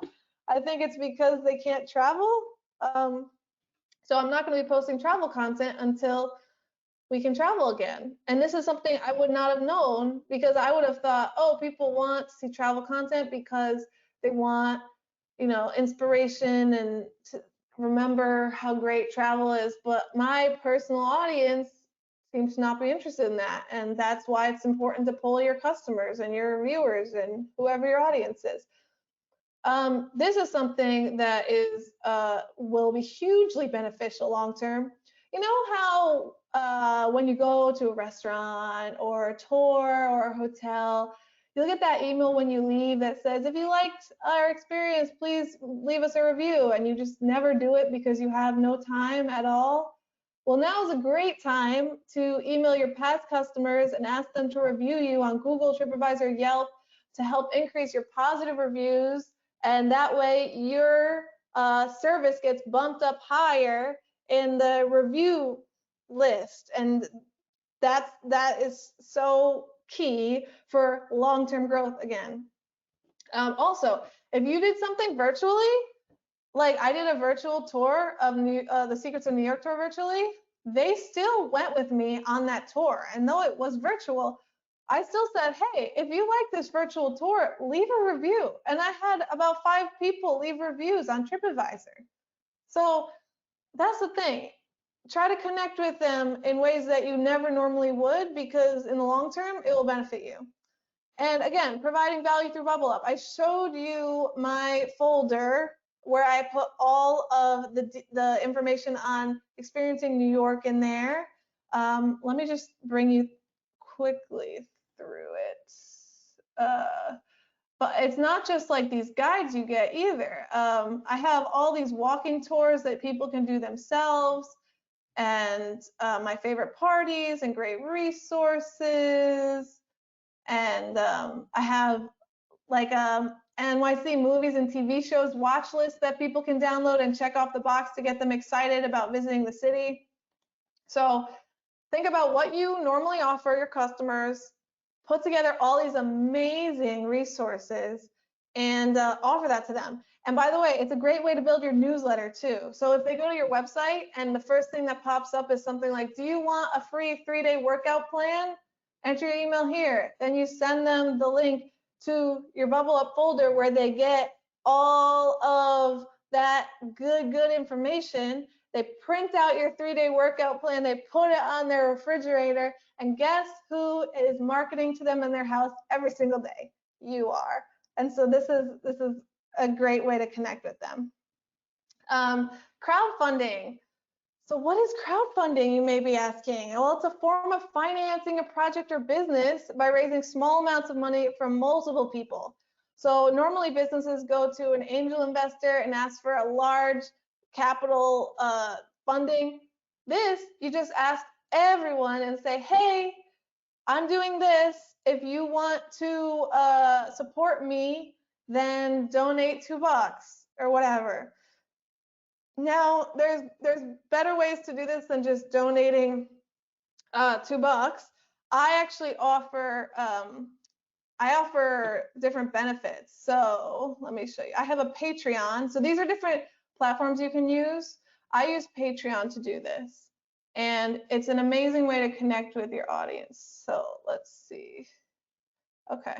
I think it's because they can't travel. So I'm not going to be posting travel content until we can travel again. And this is something I would not have known, because I would have thought, oh, people want to see travel content because they want, you know, inspiration and remember how great travel is, but my personal audience seems to not be interested in that. And that's why it's important to poll your customers and your viewers and whoever your audience is. This is something that is will be hugely beneficial long term. You know how when you go to a restaurant or a tour or a hotel, you'll get that email when you leave that says, if you liked our experience, please leave us a review, and you just never do it because you have no time at all. Well, now is a great time to email your past customers and ask them to review you on Google, TripAdvisor, Yelp to help increase your positive reviews. And that way your service gets bumped up higher in the review list. And that is so key for long-term growth again. Also, if you did something virtually, like I did a virtual tour of the Secrets of New York tour virtually, they still went with me on that tour. And though it was virtual, I still said, hey, if you like this virtual tour, leave a review. And I had about 5 people leave reviews on TripAdvisor. So that's the thing. Try to connect with them in ways that you never normally would, because in the long term, it will benefit you. And again, providing value through Bublup. I showed you my folder where I put all of the information on experiencing New York in there. Let me just bring you quickly through it. But it's not just like these guides you get either. I have all these walking tours that people can do themselves, and my favorite parties and great resources. And I have like NYC movies and TV shows watch list that people can download and check off the box to get them excited about visiting the city. So think about what you normally offer your customers, put together all these amazing resources, and offer that to them. And by the way, it's a great way to build your newsletter too. So if they go to your website and the first thing that pops up is something like, do you want a free 3-day workout plan? Enter your email here. Then you send them the link to your Bublup folder where they get all of that good information. They print out your 3-day workout plan, they put it on their refrigerator, and guess who is marketing to them in their house every single day? You are. And so this is a great way to connect with them. Crowdfunding. So what is crowdfunding, you may be asking? Well, it's a form of financing a project or business by raising small amounts of money from multiple people. So normally businesses go to an angel investor and ask for a large capital funding. This, you just ask everyone and say, hey, I'm doing this. If you want to support me, then donate $2 or whatever. Now, there's better ways to do this than just donating $2. I actually offer different benefits. So let me show you. I have a Patreon. So these are different platforms you can use. I use Patreon to do this, and it's an amazing way to connect with your audience. So let's see. Okay.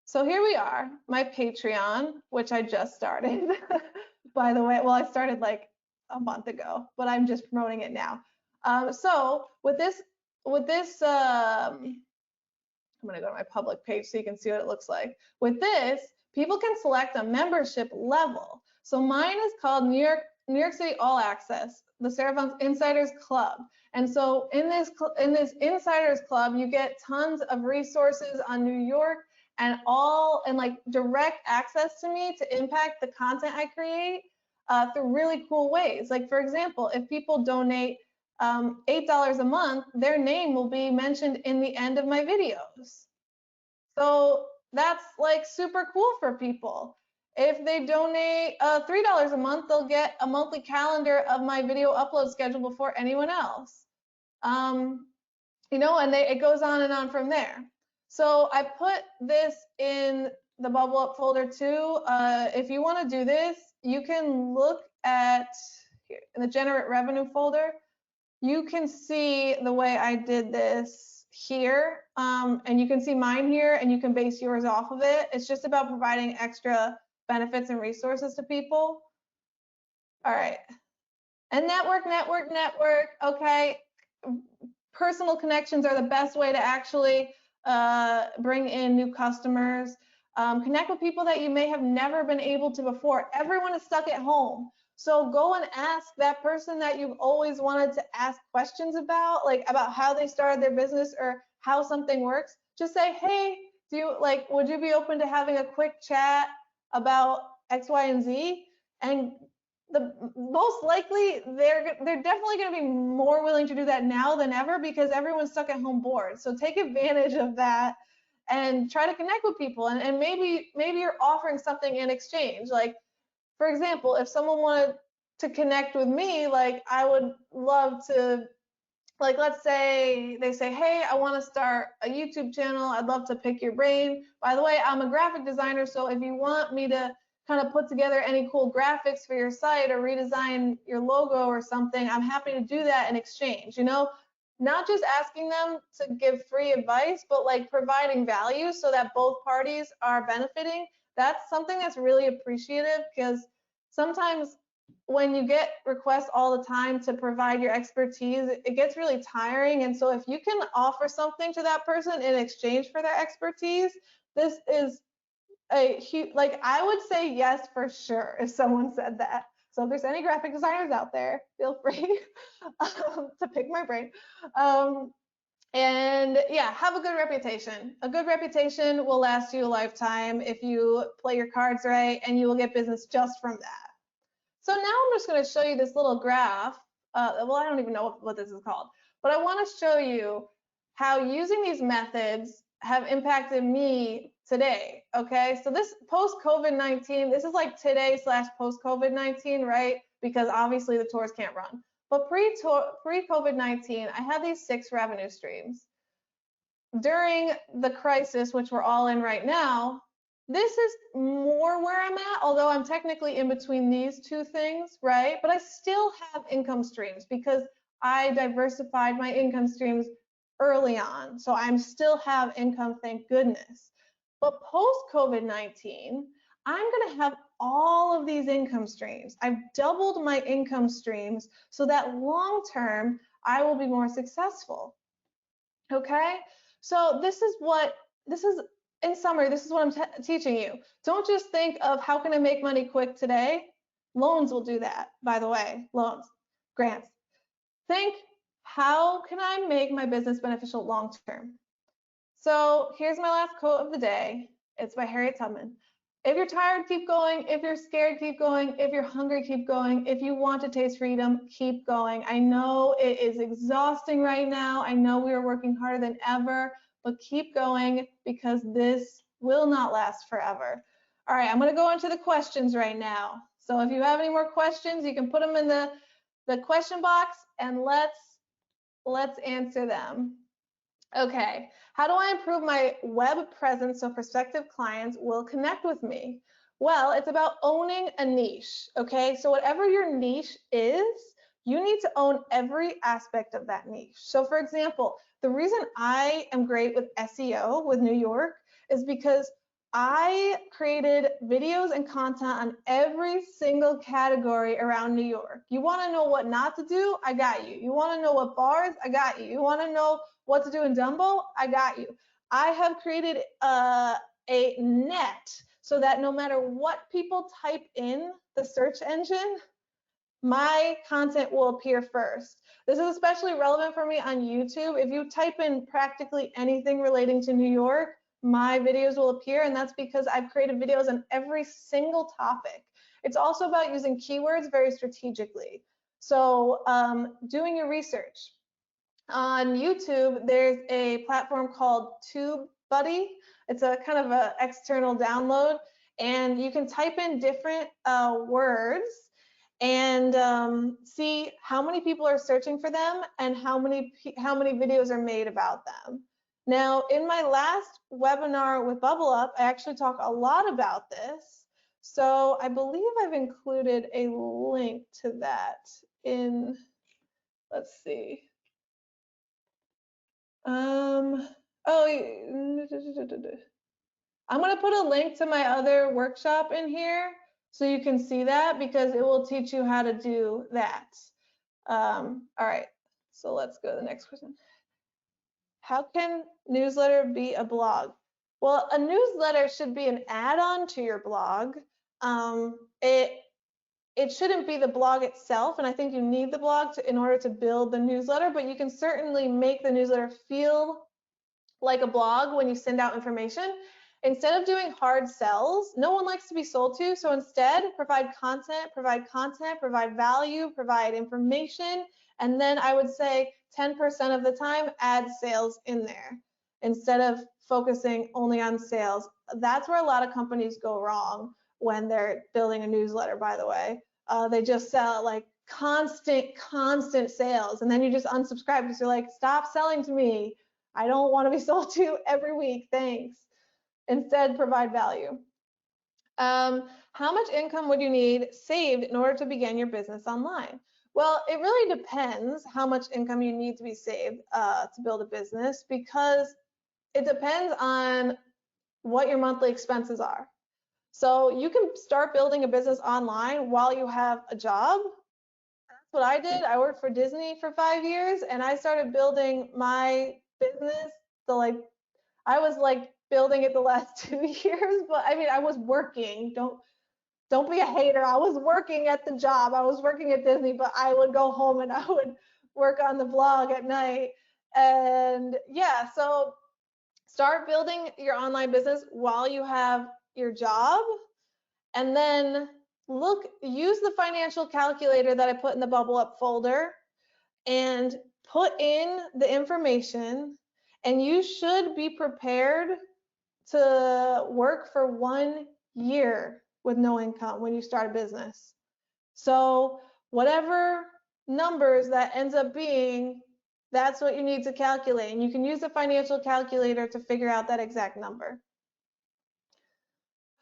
So here we are, my Patreon, which I just started, by the way. Well, I started like a month ago, but I'm just promoting it now. So with this, I'm gonna go to my public page so you can see what it looks like. With this, people can select a membership level. So mine is called New York City All Access, the Sarah Funks Insiders Club. And so in this Insiders Club, you get tons of resources on New York and like direct access to me to impact the content I create through really cool ways. Like for example, if people donate $8 a month, their name will be mentioned in the end of my videos. So that's like super cool for people. If they donate $3 a month, they'll get a monthly calendar of my video upload schedule before anyone else. You know, and it goes on and on from there. So I put this in the Bublup folder too. If you want to do this, you can look at here in the generate revenue folder. You can see the way I did this here, and you can see mine here, and you can base yours off of it. It's just about providing extra benefits and resources to people. All right. And network. Okay. Personal connections are the best way to actually bring in new customers. Connect with people that you may have never been able to before. Everyone is stuck at home. So go and ask that person that you've always wanted to ask questions about, like about how they started their business or how something works. Just say, hey, would you be open to having a quick chat about X, Y, and Z? And the most likely they're definitely going to be more willing to do that now than ever because everyone's stuck at home bored. So take advantage of that and try to connect with people, and maybe you're offering something in exchange. Like, for example, if someone wanted to connect with me, like I would love to, like, let's say they say, hey, I want to start a YouTube channel. I'd love to pick your brain. By the way, I'm a graphic designer, so if you want me to kind of put together any cool graphics for your site or redesign your logo or something, I'm happy to do that in exchange. You know, not just asking them to give free advice, but like providing value so that both parties are benefiting. That's something that's really appreciative, because sometimes when you get requests all the time to provide your expertise, it gets really tiring. And so if you can offer something to that person in exchange for their expertise, this is a huge, like, I would say yes for sure if someone said that. So if there's any graphic designers out there, feel free to pick my brain. And yeah, have a good reputation. A good reputation will last you a lifetime if you play your cards right, and you will get business just from that. So now I'm just going to show you this little graph. Well, I don't even know what this is called, but I want to show you how using these methods have impacted me today. Okay, so this post-COVID-19, this is like today / post-COVID-19, right? Because obviously the tours can't run. But pre-COVID-19, I had these 6 revenue streams. During the crisis, which we're all in right now, this is more where I'm at, although I'm technically in between these 2 things, right? But I still have income streams because I diversified my income streams early on. So I still have income, thank goodness. But post-COVID-19, I'm going to have all of these income streams. I've doubled my income streams so that long term, I will be more successful. Okay? So this is in summary, this is what I'm teaching you. Don't just think of how can I make money quick today. Loans will do that, by the way, loans, grants. Think, how can I make my business beneficial long term? So here's my last quote of the day. It's by Harriet Tubman. If you're tired, keep going. If you're scared, keep going. If you're hungry, keep going. If you want to taste freedom, keep going. I know it is exhausting right now. I know we are working harder than ever, but keep going, because this will not last forever. All right, I'm going to go into the questions right now. So if you have any more questions, you can put them in the question box, and let's answer them. Okay, how do I improve my web presence so prospective clients will connect with me? Well, it's about owning a niche, okay? So whatever your niche is, you need to own every aspect of that niche. So for example, the reason I am great with SEO with New York is because I created videos and content on every single category around New York. You want to know what not to do? I got you. You want to know what bars? I got you. You want to know what to do in Dumbo? I got you. I have created a net so that no matter what people type in the search engine, my content will appear first. This is especially relevant for me on YouTube. If you type in practically anything relating to New York, my videos will appear, and that's because I've created videos on every single topic. It's also about using keywords very strategically. So doing your research. On YouTube, there's a platform called TubeBuddy. It's a kind of an external download, and you can type in different words and see how many people are searching for them and how many videos are made about them. Now, in my last webinar with Bublup, I actually talk a lot about this. So I believe I've included a link to that in, let's see. I'm going to put a link to my other workshop in here so you can see that, because it will teach you how to do that. All right, so let's go to the next question. How can newsletter be a blog? Well, a newsletter should be an add-on to your blog. It shouldn't be the blog itself, and I think you need the blog in order to build the newsletter, but you can certainly make the newsletter feel like a blog when you send out information. Instead of doing hard sells, no one likes to be sold to, so instead provide content, provide value, provide information, and then I would say 10% of the time add sales in there instead of focusing only on sales. That's where a lot of companies go wrong when they're building a newsletter, by the way. They just sell like constant sales, and then you just unsubscribe because you're like, stop selling to me. I don't want to be sold to every week, thanks. Instead, provide value. How much income would you need saved in order to begin your business online? Well, it really depends how much income you need to be saved to build a business, because it depends on what your monthly expenses are. So you can start building a business online while you have a job. That's what I did. I worked for Disney for 5 years, and I started building my business. So like, I was like building it the last 2 years, but I mean, I was working. Don't be a hater. I was working at the job. I was working at Disney, but I would go home and I would work on the blog at night. And yeah, so start building your online business while you have your job, and then use the financial calculator that I put in the Bublup folder and put in the information, and you should be prepared to work for 1 year with no income when you start a business. So whatever numbers that ends up being, that's what you need to calculate, and you can use the financial calculator to figure out that exact number.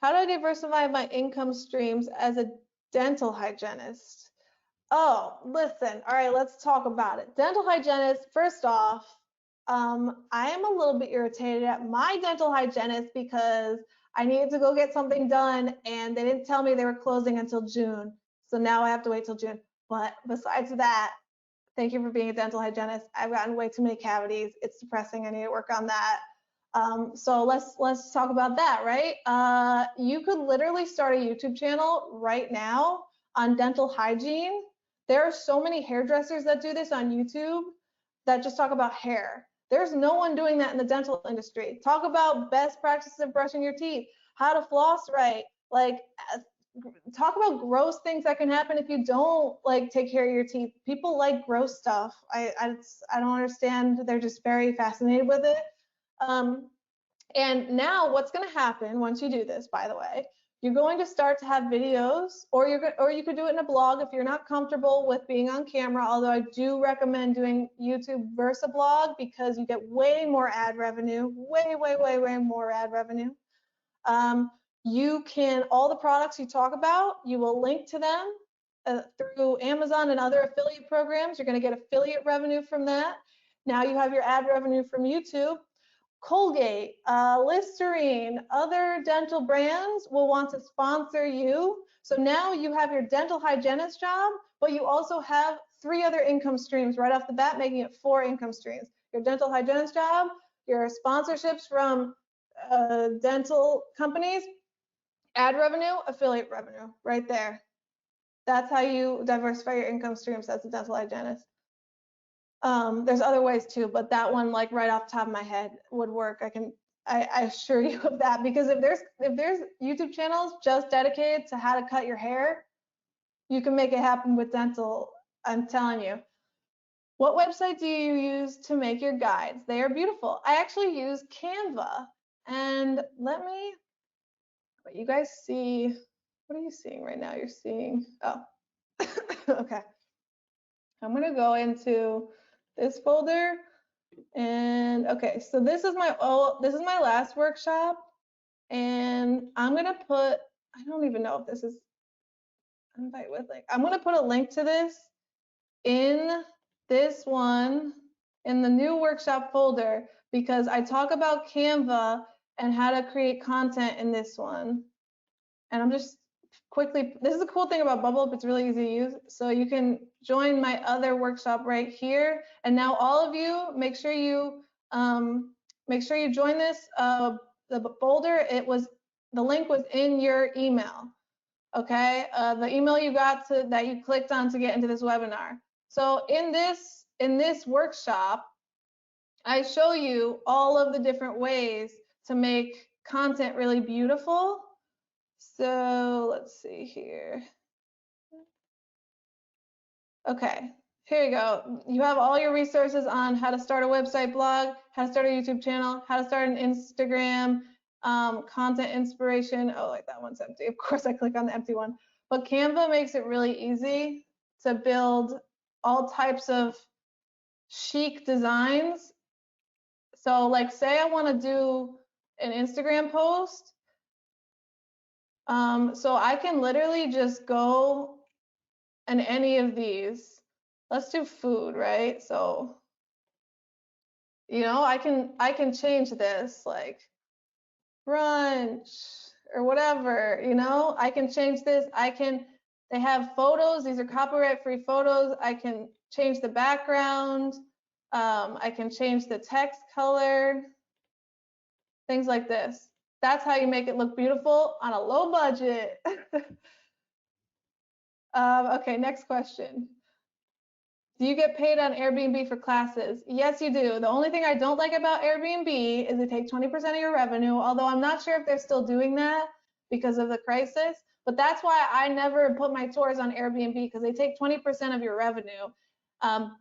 How do I diversify my income streams as a dental hygienist? Oh, listen. All right, let's talk about it. Dental hygienist, first off, I am a little bit irritated at my dental hygienist because I needed to go get something done and they didn't tell me they were closing until June. So now I have to wait till June. But besides that, thank you for being a dental hygienist. I've gotten way too many cavities. It's depressing. I need to work on that. So let's talk about that, right? You could literally start a YouTube channel right now on dental hygiene. There are so many hairdressers that do this on YouTube that just talk about hair. There's no one doing that in the dental industry. Talk about best practices of brushing your teeth, how to floss right, like talk about gross things that can happen if you don't like take care of your teeth. People like gross stuff. I don't understand. They're just very fascinated with it. And now what's going to happen once you do this, by the way, you're going to start to have videos, or you could do it in a blog if you're not comfortable with being on camera, although I do recommend doing YouTube versus a blog because you get way more ad revenue, way more ad revenue. You can, all the products you talk about, you will link to them through Amazon and other affiliate programs. You're going to get affiliate revenue from that. Now you have your ad revenue from YouTube. Colgate, Listerine, other dental brands will want to sponsor you. So now you have your dental hygienist job, but you also have 3 other income streams right off the bat, making it 4 income streams. Your dental hygienist job, your sponsorships from dental companies, ad revenue, affiliate revenue, right there. That's how you diversify your income streams as a dental hygienist. There's other ways too, but that one, like right off the top of my head, would work. I assure you of that, because if there's YouTube channels just dedicated to how to cut your hair, you can make it happen with dental. I'm telling you. What website do you use to make your guides? They are beautiful. I actually use Canva, and let you guys see. What are you seeing right now? You're seeing, oh, okay. I'm gonna go into this folder, and okay, so this is my last workshop, and I'm gonna put, I don't even know if this is invite with link. I'm gonna put a link to this in this one in the new workshop folder, because I talk about Canva and how to create content in this one. And I'm just quickly, this is the cool thing about Bublup, it's really easy to use. So you can join my other workshop right here. And now all of you, make sure you join this. The folder, the link was in your email. Okay, the email you got that you clicked on to get into this webinar. So in this workshop, I show you all of the different ways to make content really beautiful. So let's see here. Okay, here you go. You have all your resources on how to start a website blog, how to start a YouTube channel, how to start an Instagram, content inspiration. Oh, like that one's empty. Of course, I click on the empty one. But Canva makes it really easy to build all types of chic designs. So like say I want to do an Instagram post. So I can literally just go in any of these. Let's do food, right? So, you know, I can change this like brunch or whatever, you know, I can change this. They have photos. These are copyright-free photos. I can change the background. I can change the text color, things like this. That's how you make it look beautiful on a low budget. Okay, next question. Do you get paid on Airbnb for classes? Yes, you do. The only thing I don't like about Airbnb is they take 20% of your revenue, although I'm not sure if they're still doing that because of the crisis. But that's why I never put my tours on Airbnb, because they take 20% of your revenue.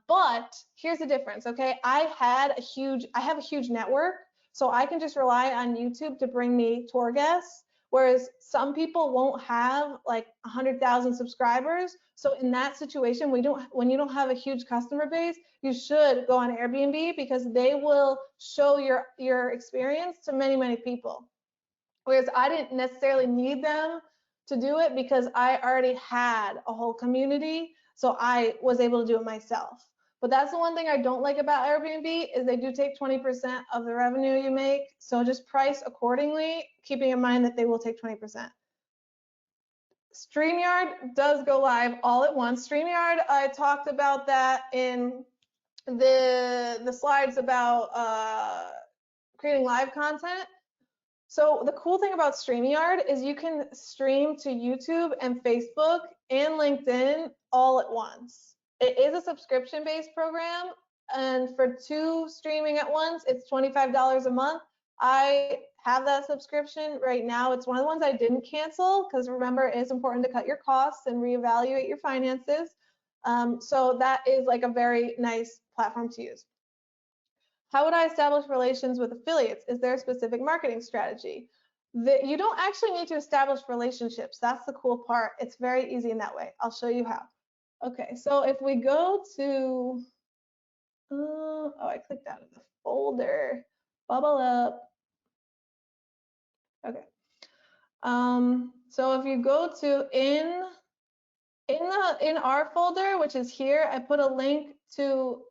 But here's the difference, okay? I have a huge network, so I can just rely on YouTube to bring me tour guests. Whereas some people won't have like 100,000 subscribers. So in that situation, when you don't have a huge customer base, you should go on Airbnb, because they will show your experience to many, many people. Whereas I didn't necessarily need them to do it because I already had a whole community. So I was able to do it myself. But that's the one thing I don't like about Airbnb, is they do take 20% of the revenue you make. So just price accordingly, keeping in mind that they will take 20%. StreamYard does go live all at once. StreamYard, I talked about that in the slides about creating live content. So the cool thing about StreamYard is you can stream to YouTube and Facebook and LinkedIn all at once. It is a subscription-based program, and for 2 streaming at once, it's $25 a month. I have that subscription right now. It's one of the ones I didn't cancel, because remember, it is important to cut your costs and reevaluate your finances. So that is like a very nice platform to use. How would I establish relations with affiliates? Is there a specific marketing strategy? You don't actually need to establish relationships. That's the cool part. It's very easy in that way. I'll show you how. Okay, so if we go to, oh, I clicked out of the folder. Bublup. Okay. So if you go to in our folder, which is here, I put a link to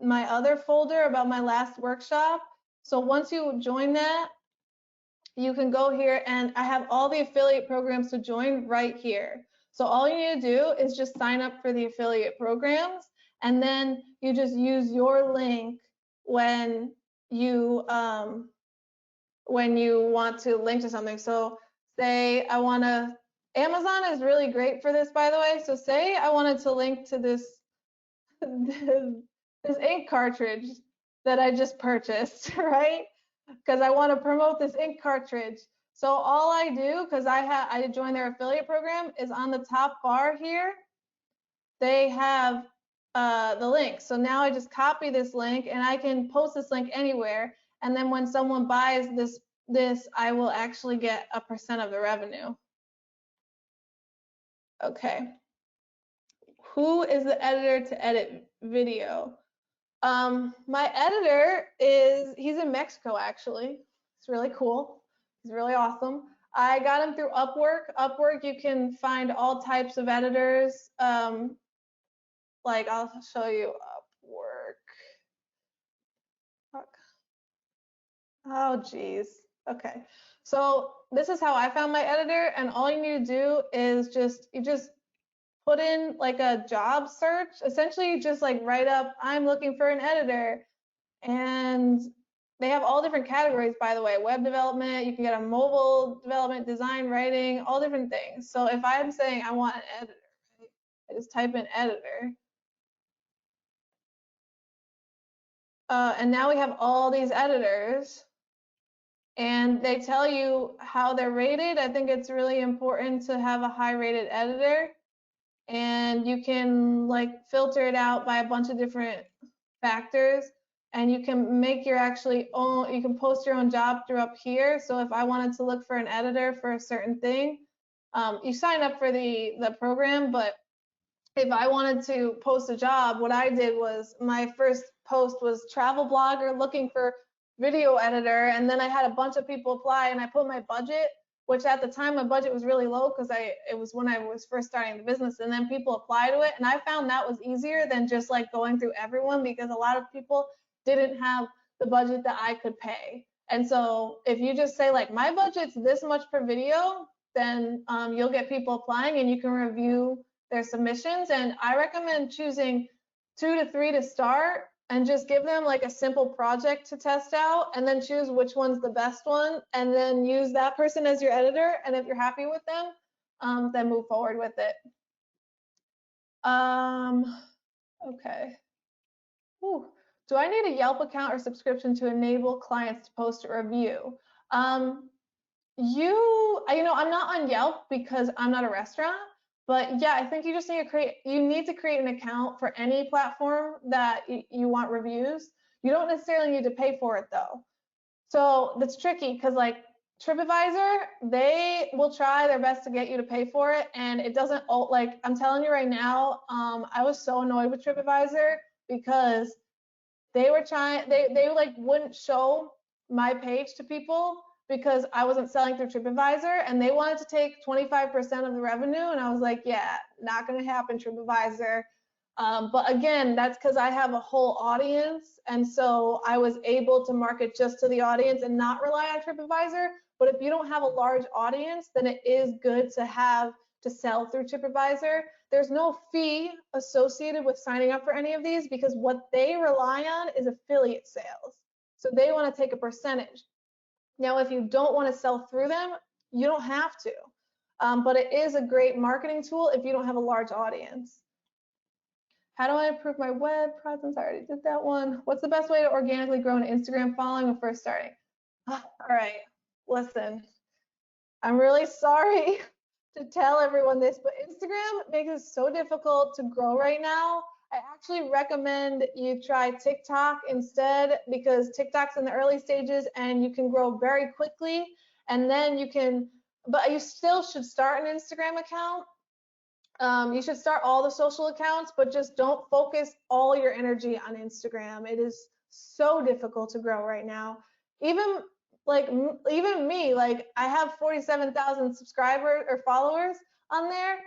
my other folder about my last workshop. So once you join that, you can go here, and I have all the affiliate programs to join right here. So all you need to do is just sign up for the affiliate programs, and then you just use your link when you want to link to something. So say I want to, Amazon is really great for this, by the way. So say I wanted to link to this this ink cartridge that I just purchased, right? Because I want to promote this ink cartridge. So all I do, because I joined their affiliate program, is on the top bar here, they have the link. So now I just copy this link, and I can post this link anywhere. And then when someone buys this, I will actually get a % of the revenue. Okay. Who is the editor to edit video? My editor he's in Mexico, actually. It's really cool. He's really awesome. I got him through Upwork. Upwork, you can find all types of editors. Like I'll show you Upwork. Oh, geez. Okay. So this is how I found my editor, and all you need to do is you just put in like a job search. Essentially, you just like write up, I'm looking for an editor, and they have all different categories, by the way, web development, you can get a mobile development, design, writing, all different things. So if I'm saying I want an editor, right, I just type in editor. And now we have all these editors, and they tell you how they're rated. I think it's really important to have a high rated editor, and you can like filter it out by a bunch of different factors, and you can make your you can post your own job through up here. So if I wanted to look for an editor for a certain thing, you sign up for the program, but if I wanted to post a job, what I did was my first post was travel blogger looking for video editor, and then I had a bunch of people apply, and I put my budget, which at the time my budget was really low because it was when I was first starting the business, and then people apply to it, and I found that was easier than just like going through everyone, because a lot of people didn't have the budget that I could pay. And so if you just say like my budget's this much per video, then you'll get people applying, and you can review their submissions. And I recommend choosing 2 to 3 to start, and just give them like a simple project to test out, and then choose which one's the best one, and then use that person as your editor. And if you're happy with them, then move forward with it. Okay. Ooh. Do I need a Yelp account or subscription to enable clients to post a review? I'm not on Yelp because I'm not a restaurant, but yeah, I think you just need to create an account for any platform that you want reviews. You don't necessarily need to pay for it though. So that's tricky because like TripAdvisor, they will try their best to get you to pay for it, and it doesn't, like I'm telling you right now, I was so annoyed with TripAdvisor because they like wouldn't show my page to people because I wasn't selling through TripAdvisor, and they wanted to take 25% of the revenue, and I was like, yeah, not going to happen, TripAdvisor. But again, that's because I have a whole audience, and so I was able to market just to the audience and not rely on TripAdvisor. But if you don't have a large audience, then it is good to sell through TripAdvisor. There's no fee associated with signing up for any of these because what they rely on is affiliate sales. So they want to take a percentage. Now, if you don't want to sell through them, you don't have to. But it is a great marketing tool if you don't have a large audience. How do I improve my web presence? I already did that one. What's the best way to organically grow an Instagram following when first starting? All right, listen, I'm really sorry to tell everyone this, but Instagram makes it so difficult to grow right now. I actually recommend you try TikTok instead, because TikTok's in the early stages and you can grow very quickly, and then but you still should start an Instagram account. You should start all the social accounts, but just don't focus all your energy on Instagram. It is so difficult to grow right now. Even me, like I have 47,000 subscribers or followers on there.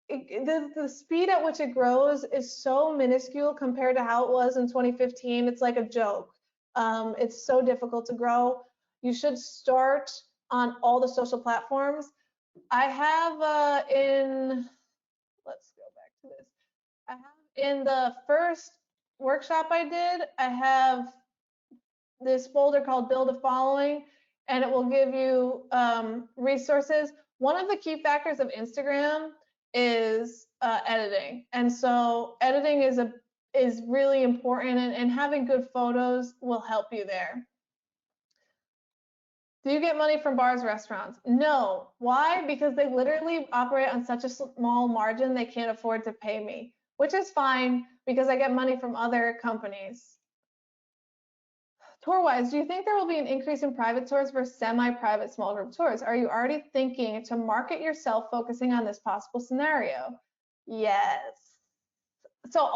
The speed at which it grows is so minuscule compared to how it was in 2015. It's like a joke. It's so difficult to grow. You should start on all the social platforms. I have let's go back to this. I have in the first workshop I did, I have this folder called Build a Following, and it will give you resources. One of the key factors of Instagram is editing, and so editing is really important, and having good photos will help you there. Do you get money from bars, restaurants? No. Why? Because they literally operate on such a small margin they can't afford to pay me, which is fine because I get money from other companies. Tour-wise, do you think there will be an increase in private tours versus semi-private small group tours? Are you already thinking to market yourself focusing on this possible scenario? Yes. So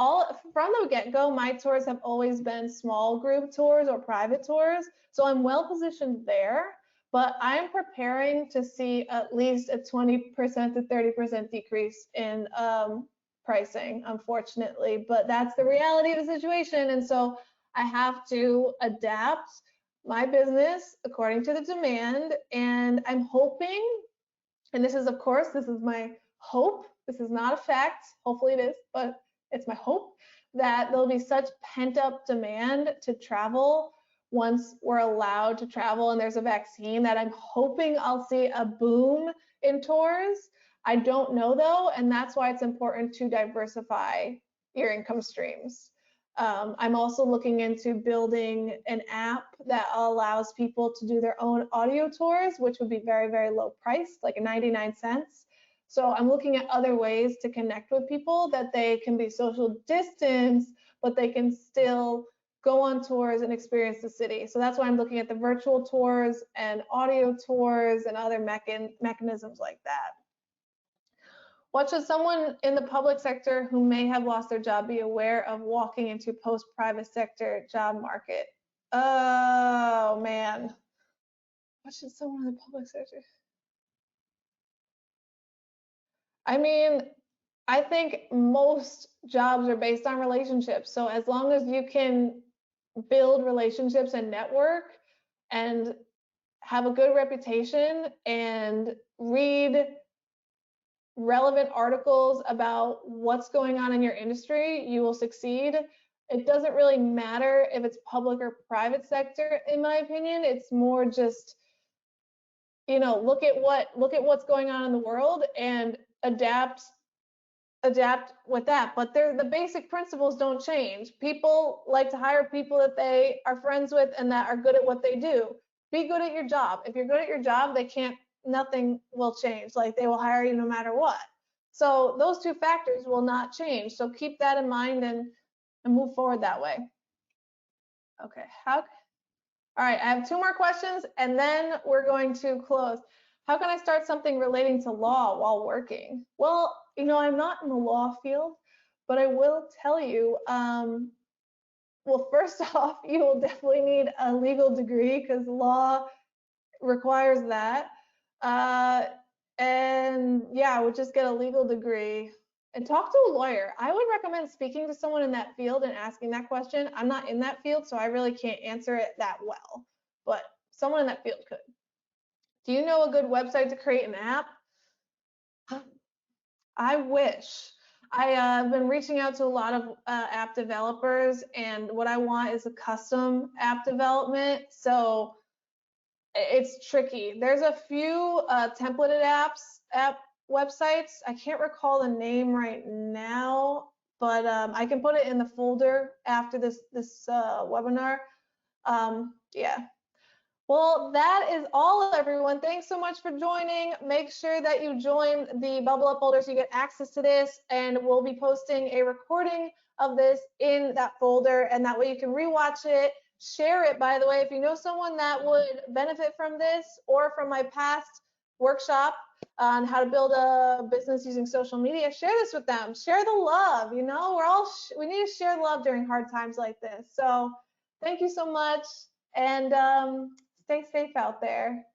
from the get-go, my tours have always been small group tours or private tours. So I'm well positioned there, but I'm preparing to see at least a 20% to 30% decrease in pricing, unfortunately. But that's the reality of the situation. And so I have to adapt. my business according to the demand, and I'm hoping, and this is, of course, this is my hope, this is not a fact, hopefully it is, but it's my hope that there'll be such pent-up demand to travel once we're allowed to travel and there's a vaccine, that I'm hoping I'll see a boom in tours. I don't know though, and that's why it's important to diversify your income streams. I'm also looking into building an app that allows people to do their own audio tours, which would be very, very low priced, like 99 cents. So I'm looking at other ways to connect with people that they can be social distance, but they can still go on tours and experience the city. So that's why I'm looking at the virtual tours and audio tours and other mechanisms like that. What should someone in the public sector who may have lost their job be aware of walking into post-private sector job market? Oh, man. What should someone in the public sector? I mean, I think most jobs are based on relationships. So as long as you can build relationships and network and have a good reputation and read relevant articles about what's going on in your industry, you will succeed. It doesn't really matter if it's public or private sector, in my opinion. It's more just, you know, look at what's going on in the world and adapt with that. But the basic principles don't change. People like to hire people that they are friends with and that are good at what they do. Be good at your job. If you're good at your job, nothing will change. Like, they will hire you no matter what. So those two factors will not change. So keep that in mind and move forward that way. Okay. All right, I have two more questions and then we're going to close. How can I start something relating to law while working? Well, you know, I'm not in the law field, but I will tell you, well, first off, you will definitely need a legal degree because law requires that. And yeah, I would just get a legal degree and talk to a lawyer. I would recommend speaking to someone in that field and asking that question. I'm not in that field, so I really can't answer it that well, but someone in that field could. Do you know a good website to create an app? I wish. I've been reaching out to a lot of app developers, and what I want is a custom app development. So it's tricky. There's a few templated app websites. I can't recall the name right now, but I can put it in the folder after this webinar. Yeah. Well, that is all, everyone. Thanks so much for joining. Make sure that you join the Bublup folder so you get access to this, and we'll be posting a recording of this in that folder, and that way you can rewatch it. Share it, by the way, if you know someone that would benefit from this or from my past workshop on how to build a business using social media. Share this with them. Share the love. You know, we need to share love during hard times like this. So thank you so much, and stay safe out there.